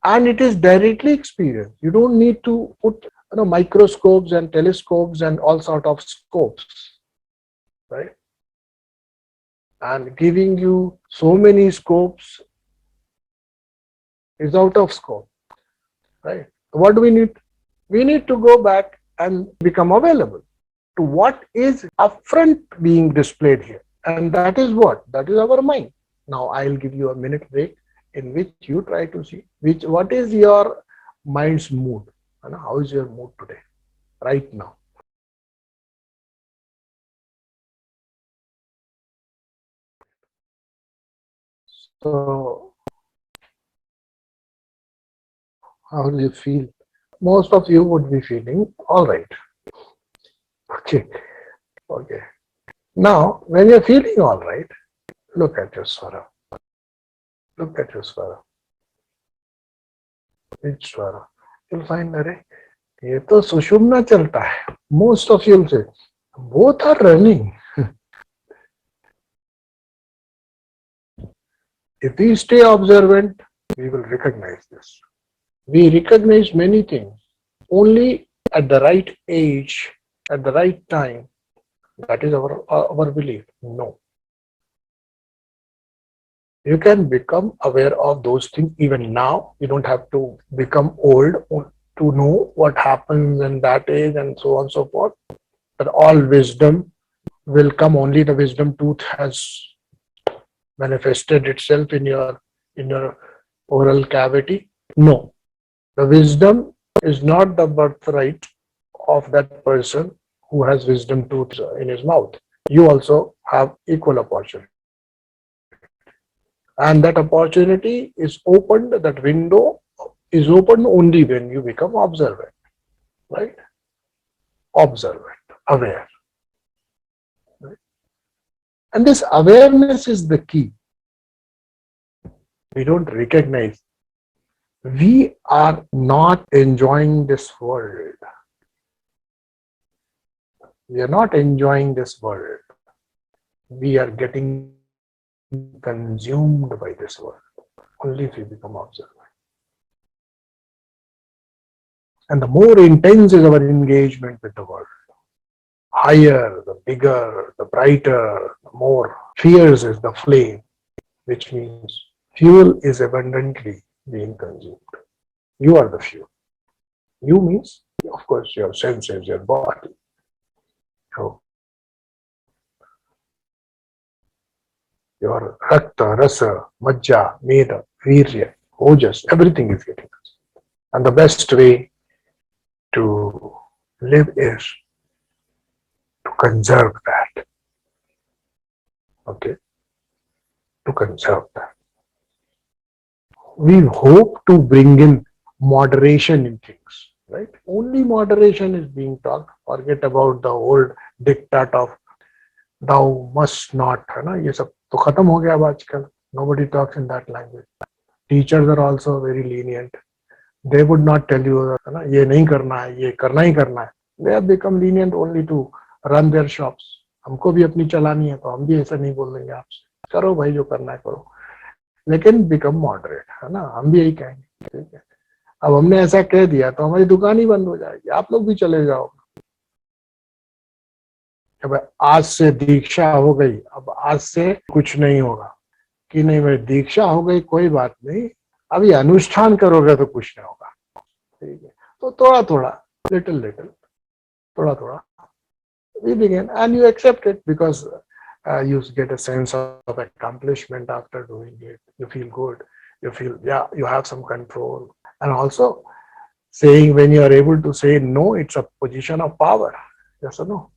And it is directly experienced. You don't need to put microscopes and telescopes and all sort of scopes, right? And giving you so many scopes is out of scope, right? What do we need? We need to go back and become available to what is upfront being displayed here. And that is what? That is our mind. Now I'll give you a minute break in which you try to see what is your mind's mood. How is your mood today, right now? So how do you feel? Most of you would be feeling all right. Okay. Now, when you're feeling all right, look at your swara. Look at your swara. Which swara? You'll find, ये तो सुषुम्ना चलता है. Most of you will say, both are running. If we stay observant, we will recognize this. We recognize many things only at the right age, at the right time. That is our belief. No. You can become aware of those things even now. You don't have to become old to know what happens in that age and so on and so forth. But all wisdom will come, only the wisdom tooth has manifested itself in your oral cavity. No. The wisdom is not the birthright of that person who has wisdom tooth in his mouth. You also have equal opportunity. And that opportunity is opened, that window is opened only when you become observant, right? Observant, aware. Right? And this awareness is the key. We don't recognize. We are not enjoying this world. We are not enjoying this world. We are getting consumed by this world. Only if we become observant. And the more intense is our engagement with the world, higher, the bigger, the brighter, the more fierce is the flame, which means fuel is abundantly being consumed. You are the fuel. You means, of course, your senses, your body. So, your rakta, rasa, majja, meda, virya, ojas, everything is getting consumed. And the best way to live is to conserve that. Okay? To conserve that. We hope to bring in moderation in things, right? Only moderation is being talked. Forget about the old diktat of thou must not. ये सब तो खत्म हो गया अब आजकल. Nobody talks in that language. Teachers are also very lenient. They would not tell you that ये नहीं करना है, ये करना ही करना है. They have become lenient only to run their shops. हमको भी अपनी चलानी है तो हम भी ऐसा नहीं बोल देंगे आपसे. करो भाई जो करना है करो. लेकिन बिकम मॉडरेट, है ना? हम भी यही कहेंगे. ठीक है, अब हमने ऐसा कह दिया तो हमारी दुकान ही बंद हो जाएगी. आप लोग भी चले जाओ. अब आज से दीक्षा हो गई, अब आज से कुछ नहीं होगा कि नहीं भाई दीक्षा हो गई कोई बात नहीं, अभी अनुष्ठान करोगे तो कुछ नहीं होगा. ठीक है, तो थोड़ा थोड़ा, लिटिल लिटिल, थोड़ा थोड़ा we begin and you accept it because you get a sense of accomplishment after doing it. You feel good. You feel, yeah, you have some control. And also saying, when you are able to say no, it's a position of power. Yes or no?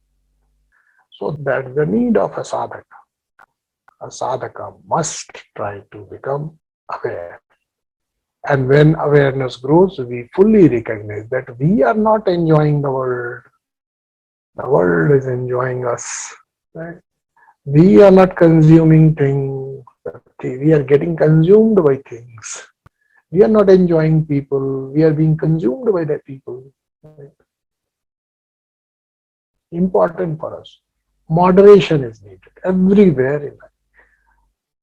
So that's the need of a sadhaka. A sadhaka must try to become aware. And when awareness grows, we fully recognize that we are not enjoying the world. The world is enjoying us. Right? We are not consuming things. We are getting consumed by things. We are not enjoying people. We are being consumed by the people. Right? Important for us. Moderation is needed everywhere in life.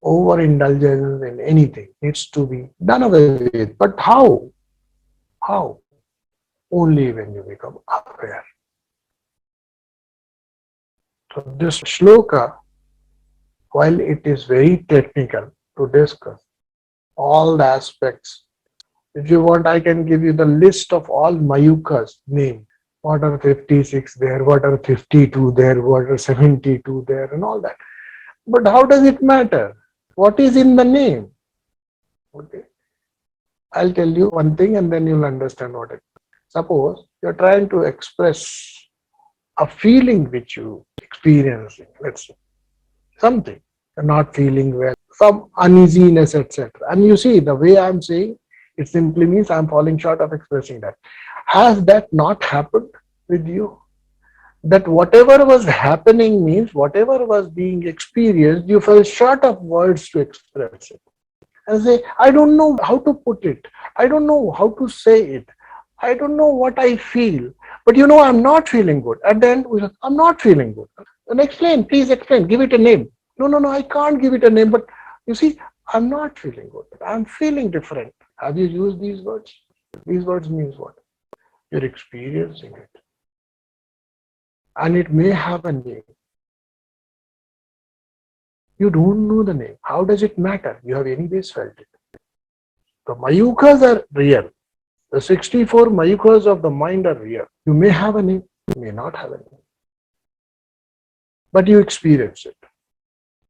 overindulgence in anything needs to be done away with. But how? How? Only when you become aware. So this shloka, while it is very technical to discuss all the aspects, if you want, I can give you the list of all Mayukas named. What are 56 there? What are 52 there? What are 72 there? And all that. But how does it matter? What is in the name? Okay. I'll tell you one thing and then you'll understand what it is. Suppose you're trying to express a feeling which you experiencing, let's say, something, you're not feeling well, some uneasiness, etc. And you see, the way I'm saying, it simply means I'm falling short of expressing that. Has that not happened with you? That whatever was happening means whatever was being experienced, you fell short of words to express it. And say, I don't know how to put it. I don't know how to say it. I don't know what I feel. But I'm not feeling good. At the end, we say, I'm not feeling good. Then explain, please explain, give it a name. No, I can't give it a name. But you see, I'm not feeling good. I'm feeling different. Have you used these words? These words means what? You're experiencing it. And it may have a name. You don't know the name. How does it matter? You have anyways felt it. The Mayukas are real. The 64 Mayukas of the mind are real. You may have a name, you may not have a name. But you experience it.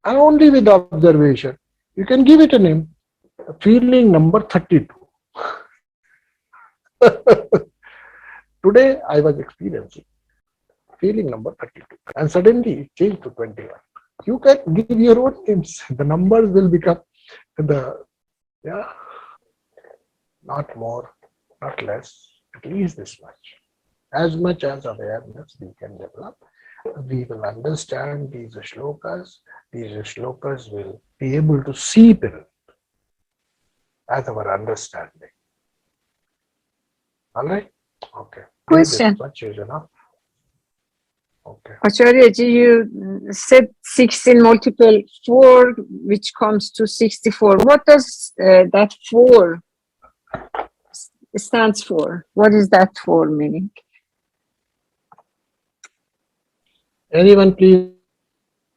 And only with observation, you can give it a name. Feeling number 32. Today I was experiencing feeling number 32. And suddenly it changed to 21. You can give your own names. The numbers will become not more, not less, at least this much. As much as awareness we can develop, we will understand these shlokas. These shlokas will be able to seep in as our understanding. All right? Okay. Question. This much is enough. Okay. Acharya, you said 16 multiple 4, which comes to 64. What does that 4 stands for? What is that 4 meaning? Anyone please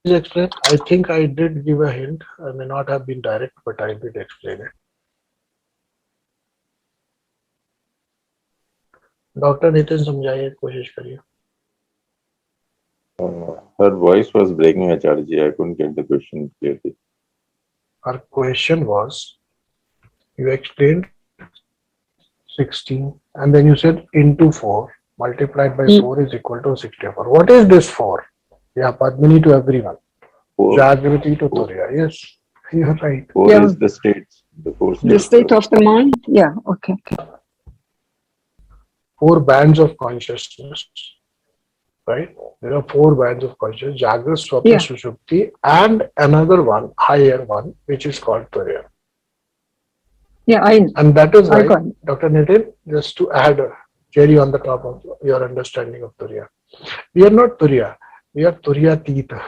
explain? I think I did give a hint. I may not have been direct, but I did explain it. Dr. Nitin, समझाइए, कोशिश करिए. Her voice was breaking, Acharya. I couldn't get the question clearly. Her question was, you explained 16 and then you said into 4 multiplied by 4 is equal to 64. What is this 4? Yeah, Padmini to everyone. 4. Jagrati to Turiya. Yes, you're right. 4 is the states. The 4 states. The state of the mind? Yeah, okay. 4 bands of consciousness. Right? There are 4 bands of consciousness, Jagra, Swapna, Sushupti, and another one, higher one, which is called Turiya. Yeah, and that is why, Dr. Nitin, just to add a cherry on the top of your understanding of Turiya. We are not Turiya, we are Turiya Tita.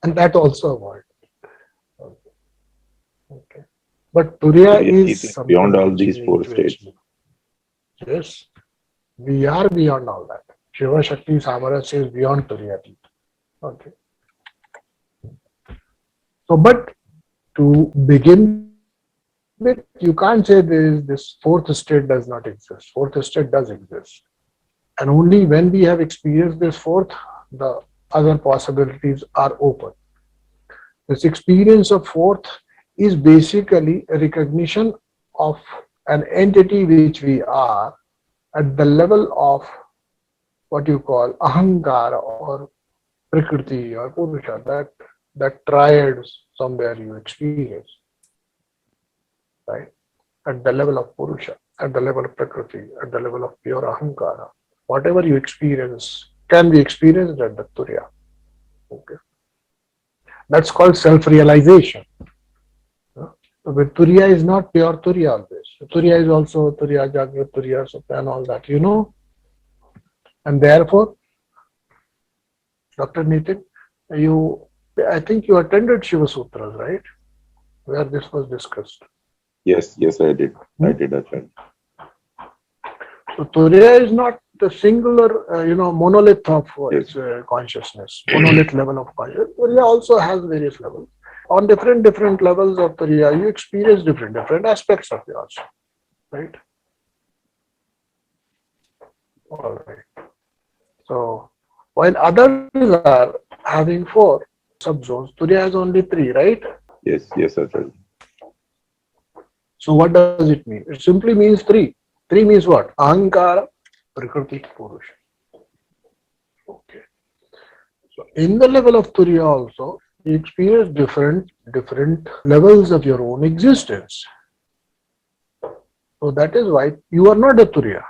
And that also a word. Okay. But Turiya is beyond all these 4 states. Yes, we are beyond all that. Shiva Shakti Samarasya is beyond Turiya Tita. Okay. So, but to begin with, you can't say this 4th state does not exist. 4th state does exist. And only when we have experienced this 4th, the other possibilities are open. This experience of 4th is basically a recognition of an entity which we are at the level of what you call ahankara or prakriti or purusha, that triad somewhere you experience, right? At the level of purusha, at the level of prakriti, at the level of pure ahankara, whatever you experience can be experienced at the Turiya. Okay. That's called self-realization. But Turiya is not pure Turiya always. Turiya is also Turiya, Jagrat, Turiya, Supta and all that, And therefore, Dr. Nitin, I think you attended Shiva Sutras, right? where this was discussed. Yes, I did. I did, Acharya. So Turiya is not the singular, monolith of its consciousness, monolith level of consciousness. Turiya also has various levels. On different levels of Turiya, you experience different aspects of yours, right? All right. So while others are having 4 subzones, Turiya has only 3, right? Yes, Acharya. So what does it mean? It simply means 3. 3 means what? Ahankara, Prakriti, Purusha. Okay. So in the level of Turiya also, you experience different levels of your own existence. So that is why you are not a Turiya.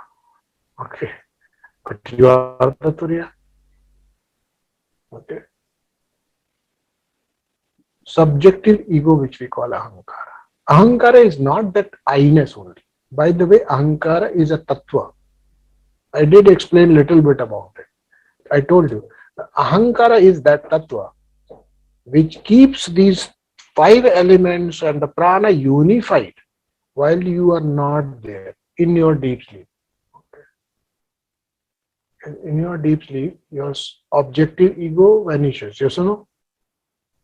Okay. But you are the Turiya. Okay. Subjective ego, which we call Ahankara. Ahankara is not that I-ness only. By the way, Ahankara is a tattva. I did explain little bit about it. I told you, Ahankara is that tattva which keeps these 5 elements and the prana unified while you are not there in your deep sleep. Okay. In your deep sleep, your objective ego vanishes, yes or no?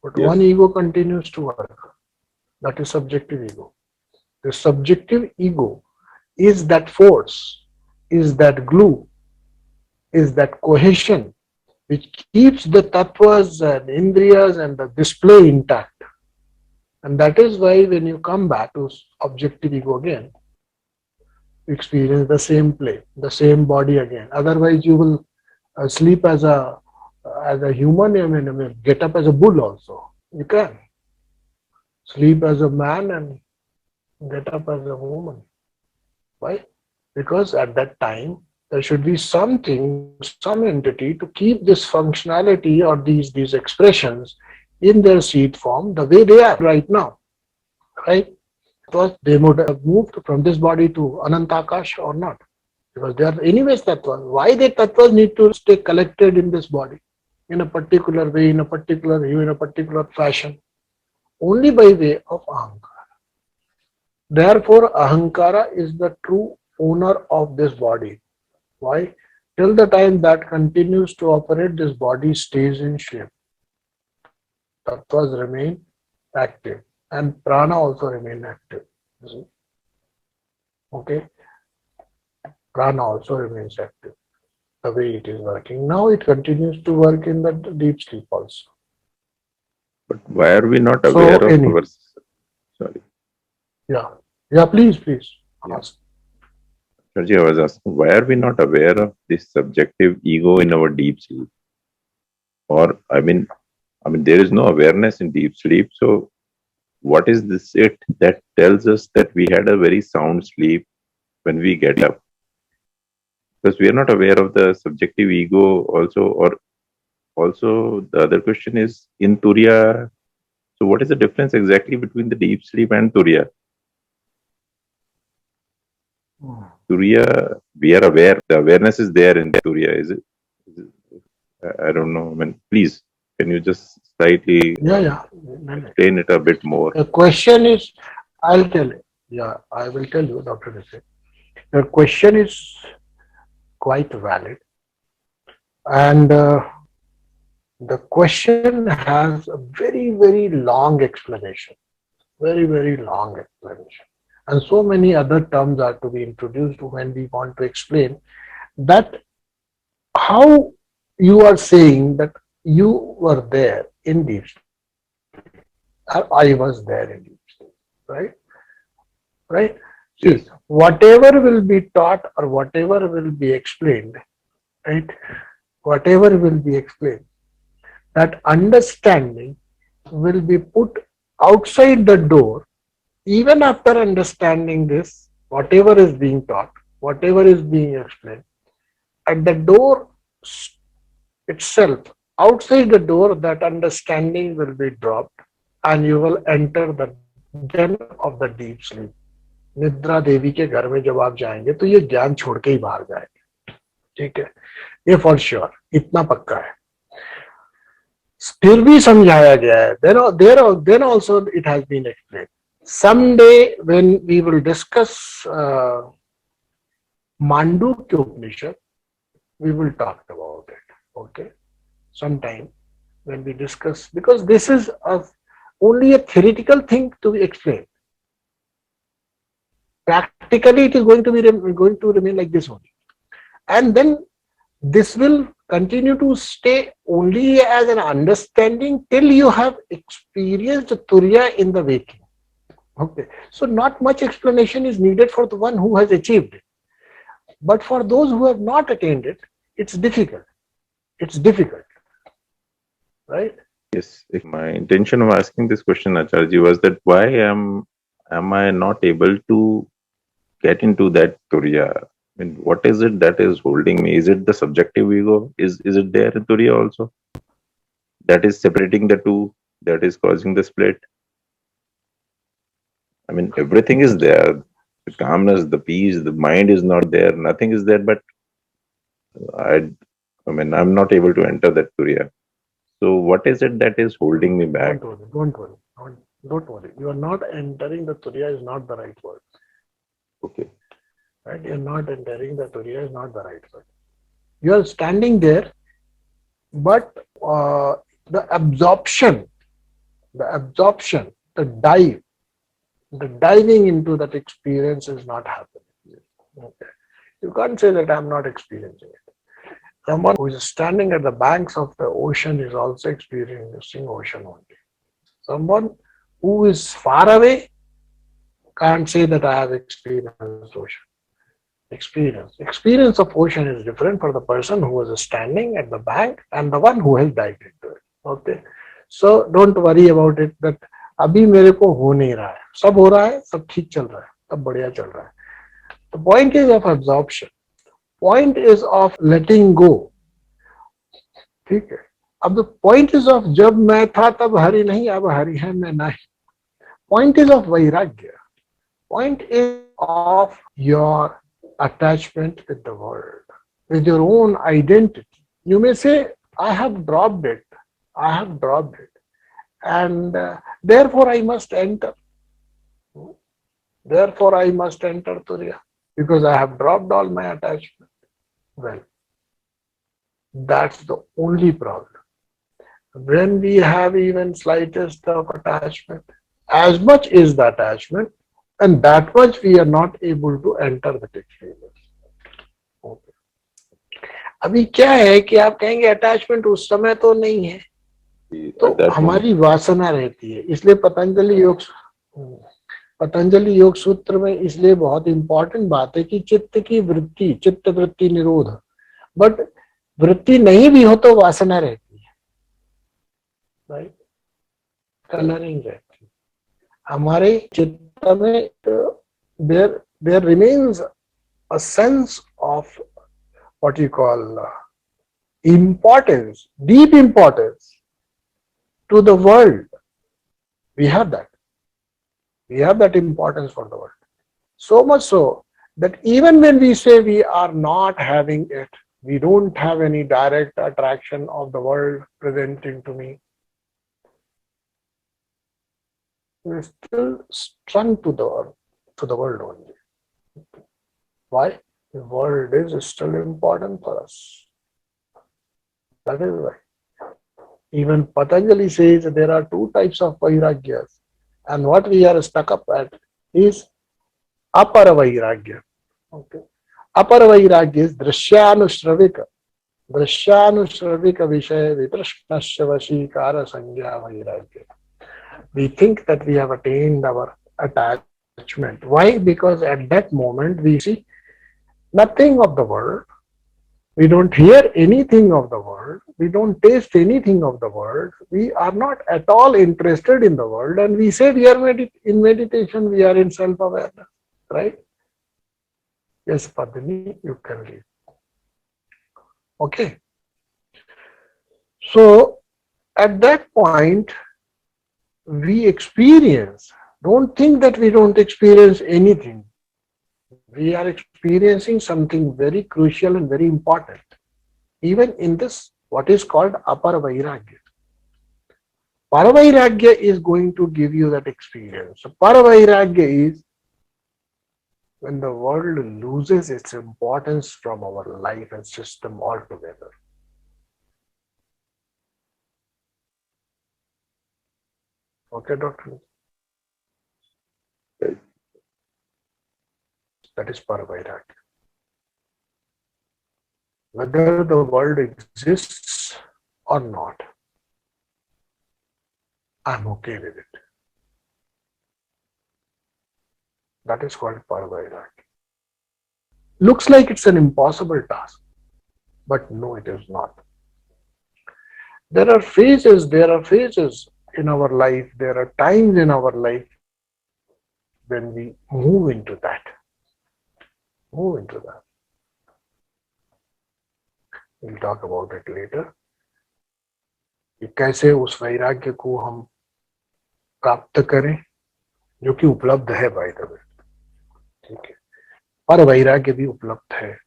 But Yes. one ego continues to work. That is subjective ego. The subjective ego is that force, is that glue, is that cohesion which keeps the tattvas and indriyas and the display intact. And that is why when you come back to objective ego again, you experience the same play, the same body again. Otherwise, you will sleep as a human. I mean, get up as a bull also. You can sleep as a man and get up as a woman. Why? Because at that time, there should be something, some entity to keep this functionality or these expressions in their seed form the way they are right now, right? Because they would have moved from this body to Anantakash or not. Because they are anyways tattvas. Why the tattvas need to stay collected in this body in a particular way, in a particular hue, in a particular fashion? Only by way of Ahankara. Therefore, Ahankara is the true owner of this body. Why? Till the time that continues to operate, this body stays in shape. Tattvas remain active and prana also remain active. Okay? Prana also remains active the way it is working. Now it continues to work in the deep sleep also. But why are we not aware of our... Sorry. Yeah, please. Yeah. Ask. Acharya, I was asking, why are we not aware of this subjective ego in our deep sleep? Or, I mean, there is no awareness in deep sleep. So, what is this it that tells us that we had a very sound sleep when we get up? Because we are not aware of the subjective ego also. Or also, the other question is, in Turiya, so what is the difference exactly between the deep sleep and Turiya? Turiya, we are aware. The awareness is there in Turiya, is it? I don't know. I mean, please, can you just slightly explain it a bit more? The question is, I'll tell you. Yeah, I will tell you, Dr. Nisay. Your question is quite valid. And the question has a very, very long explanation. Very, very long explanation. And so many other terms are to be introduced when we want to explain that how you are saying that you were there in deep sleep. I was there in deep sleep, right? Right? Yes. See, whatever will be taught or whatever will be explained, right? Whatever will be explained, that understanding will be put outside the door. Even after understanding this, whatever is being taught, whatever is being explained, at the door itself, outside the door, that understanding will be dropped and you will enter the den of the deep sleep. निद्रा देवी के घर में जब आप जाएंगे तो ये ज्ञान छोड़ के ही बाहर जाएंगे. ठीक है, ये फॉर श्योर, इतना पक्का है. फिर भी समझाया गया है. Then also it has been explained. Someday when we will discuss Mandukya Upanishad, we will talk about it. Okay, sometime when we discuss, because this is only a theoretical thing to be explained. Practically, it is going to remain like this only, and then this will continue to stay only as an understanding till you have experienced Turiya in the waking. Okay, so not much explanation is needed for the one who has achieved it, but for those who have not attained it, it's difficult. It's difficult, right? Yes, my intention of asking this question, Acharya, was that why am I not able to get into that Turiya? I mean, what is it that is holding me? Is it the subjective ego? Is it there in Turiya also? That is separating the two, that is causing the split. I mean, everything is there. The calmness, the peace, the mind is not there. Nothing is there, but I mean, I'm not able to enter that Turiya. So what is it that is holding me back? Don't worry. You are not entering the Turiya is not the right word. Okay. Right? You are not entering the Turiya is not the right word. You are standing there, but the absorption, the diving into that experience is not happening. Okay. You can't say that I'm not experiencing it. Someone who is standing at the banks of the ocean is also experiencing ocean only. Someone who is far away can't say that I have experienced ocean. Experience of ocean is different for the person who is standing at the bank and the one who has dived into it. Okay, so don't worry about it that अभी मेरे को हो नहीं रहा है, सब हो रहा है, सब ठीक चल रहा है, सब बढ़िया चल रहा है. The point is of absorption. Point is of letting go. ठीक है. अब the point is of जब मैं था तब हरि नहीं, अब हरि है मैं नहीं. Point is of vairagya. Point is of your attachment with the world, with your own identity. You may say, I have dropped it, and therefore I must enter. Therefore I must enter Turiya, because I have dropped all my attachment. Well, that's the only problem. When we have even slightest of attachment, as much is the attachment, and that much we are not able to enter the experience. Okay. अभी क्या है कि आप कहेंगे attachment उस समय तो नहीं है, तो हमारी वासना रहती है. इसलिए पतंजलि योग सूत्र में इसलिए बहुत इंपॉर्टेंट बात है कि चित्त वृत्ति निरोध. बट वृत्ति नहीं भी हो तो वासना रहती है, राइट? कलरिंग रहती है हमारे चित्त में. There remains a sense of what you call importance, deep importance to the world. We have that. We have that importance for the world. So much so that even when we say we are not having it, we don't have any direct attraction of the world presenting to me, we're still strung to the world only. Why? The world is still important for us. That is why. Even Patanjali says that there are two types of vairagyas, and what we are stuck up at is apara vairagya. Okay. Apara vairagya is drishyanushravika vishaya vitrashnasya vashikara sangya vairagya. We think that we have attained our attachment. Why? Because at that moment we see nothing of the world, we don't hear anything of the world, we don't taste anything of the world, we are not at all interested in the world, and we say we are in meditation, we are in self-awareness, right? Yes, Padini, you can read. Okay. So at that point, we experience. Don't think that we don't experience anything. We are experiencing something very crucial and very important, even in this, what is called apara vairagya. Paravairagya is going to give you that experience. So Paravairagya is when the world loses its importance from our life and system altogether. Okay, Doctor? That is Paravairagya. Whether the world exists or not, I'm okay with it. That is called Paravairagya. Looks like it's an impossible task, but no, it is not. There are phases in our life, there are times in our life when we move into that. We'll talk about it later. कि कैसे उस वैराग्य को हम प्राप्त करें, जो कि उपलब्ध है बाय द वे, ठीक है। पर वैराग्य भी उपलब्ध है,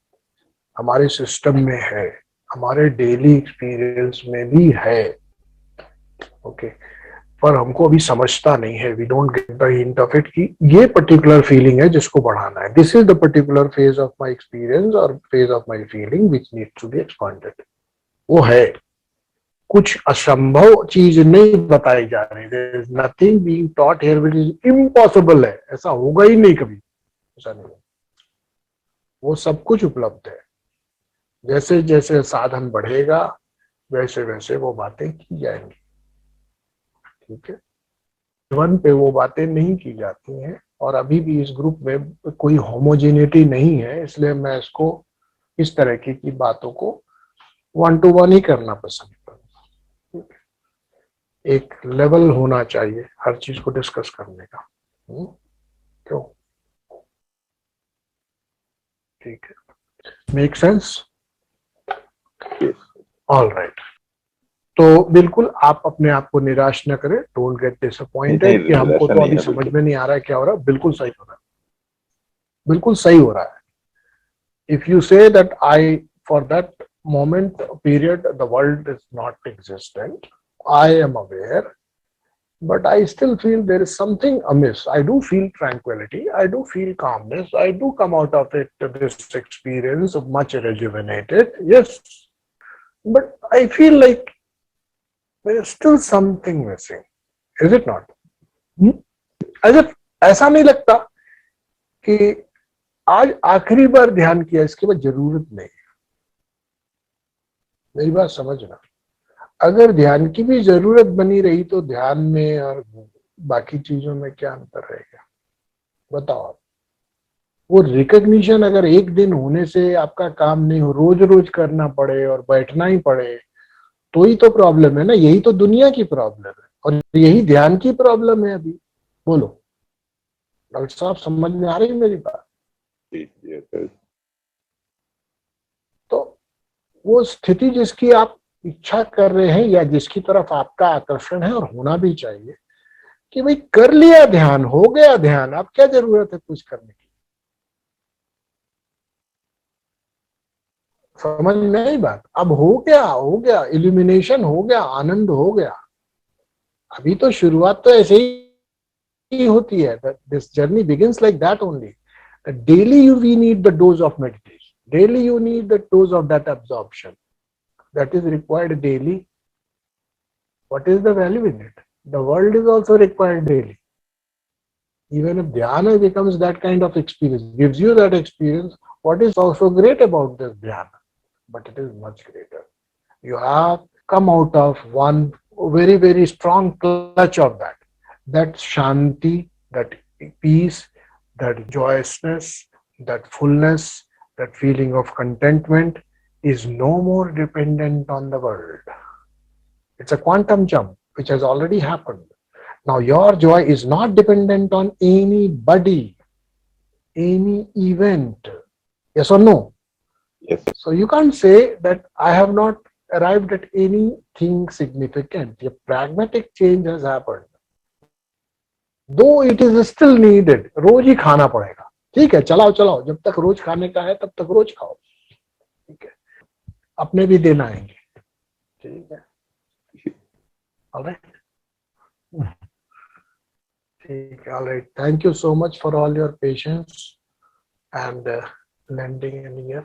हमारे सिस्टम में है, हमारे डेली एक्सपीरियंस में भी है, ओके। पर हमको अभी समझता नहीं है, we don't get the hint of it कि ये पर्टिकुलर फीलिंग है जिसको बढ़ाना है। This is the particular phase of my experience और phase of my feeling which needs to be expanded. वो है, कुछ असंभव चीज नहीं बताई जा रही। There is nothing being taught here which is impossible है, ऐसा होगा ही नहीं कभी, ऐसा नहीं। वो सब कुछ उपलब्ध है। जैसे जैसे साधन बढ़ेगा वैसे वैसे वो बातें की जाएंगी, ठीक है। जीवन पे वो बातें नहीं की जाती हैं, और अभी भी इस ग्रुप में कोई होमोजेनिटी नहीं है, इसलिए मैं इसको इस तरह की बातों को 1 to 1 ही करना पसंद करूंगा। एक लेवल होना चाहिए हर चीज को डिस्कस करने का, क्यों? ठीक है, मेक सेंस? All right. तो बिल्कुल आप अपने आप को निराश न करें, डोंट गेट डिसअपॉइंटेड कि हमको तो अभी समझ में नहीं आ रहा है क्या हो रहा है। बिल्कुल सही हो रहा है, बिल्कुल सही हो रहा है। If you say that I for that moment period the world is not existent, I am aware, but I still feel there is something amiss. I do feel tranquility, I do feel calmness, I do come out of it, this experience of much rejuvenated, yes, but I feel like there is still something missing, is it not? As if ऐसा नहीं लगता कि आज आखिरी बार ध्यान किया, इसके बाद जरूरत नहीं। मेरी बात समझना, अगर ध्यान की भी जरूरत बनी रही तो ध्यान में और बाकी चीजों में क्या अंतर रहेगा, बताओ आप। वो रिकग्निशन अगर एक दिन होने से आपका काम नहीं हो, रोज रोज करना पड़े और बैठना ही पड़े, तो ही तो प्रॉब्लम है ना। यही तो दुनिया की प्रॉब्लम है और यही ध्यान की प्रॉब्लम है अभी। बोलो डॉक्टर साहब, समझ में आ रही है मेरी बात? तो वो स्थिति जिसकी आप इच्छा कर रहे हैं या जिसकी तरफ आपका आकर्षण है, और होना भी चाहिए, कि भाई कर लिया ध्यान, हो गया ध्यान, अब क्या जरूरत है कुछ करने की। समझ में आई बात? अब हो गया, इल्यूमिनेशन हो गया, आनंद हो गया। अभी तो शुरुआत तो ऐसे ही होती है। This journey begins like that only. Daily we need the dose of meditation, daily you need the dose of that absorption that is required daily. What is the value in it? The world is also required daily. Even if dhyana becomes that kind of experience, gives you that experience, what is also great about this dhyana? But it is much greater. You have come out of one very, very strong clutch of that shanti, that peace, that joyousness, that fullness, that feeling of contentment is no more dependent on the world. It's a quantum jump which has already happened. Now your joy is not dependent on anybody, any event. Yes or no? Yes. So you can't say that I have not arrived at anything significant. A pragmatic change has happened. Though it is still needed. रोज ही खाना पड़ेगा, ठीक है, चलाओ, जब तक रोज खाने का है तब तक रोज खाओ, ठीक है। अपने भी दिन आएंगे, ठीक है, alright. All right. Thank you so much for all your patience and lending an ear.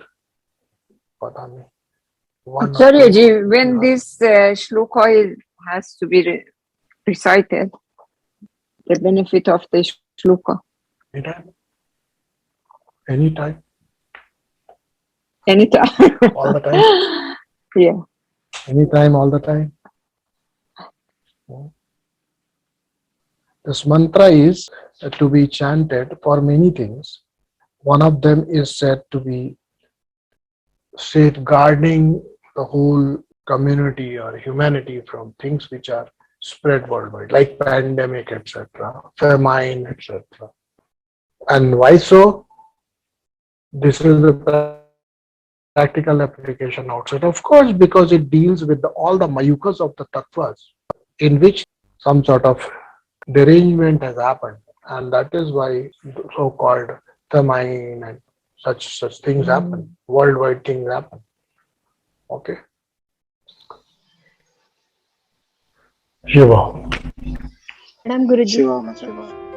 Pata nahi. One or Acharya two. ji, when Yeah. this shloka has to be recited, the benefit of the shloka, Anytime. Anytime. anytime. All the time. Yeah. Anytime, all the time. This mantra is to be chanted for many things. One of them is said to be safeguarding the whole community or humanity from things which are spread worldwide, like pandemic, etc., famine, etc. And why so? This is the practical application outside. Of course, because it deals with all the mayukas of the tattvas, in which some sort of derangement has happened, and that is why so-called famine and such things happen. Worldwide things happen. Okay. Shiva. Pranam Guruji. Shiva Maharaj.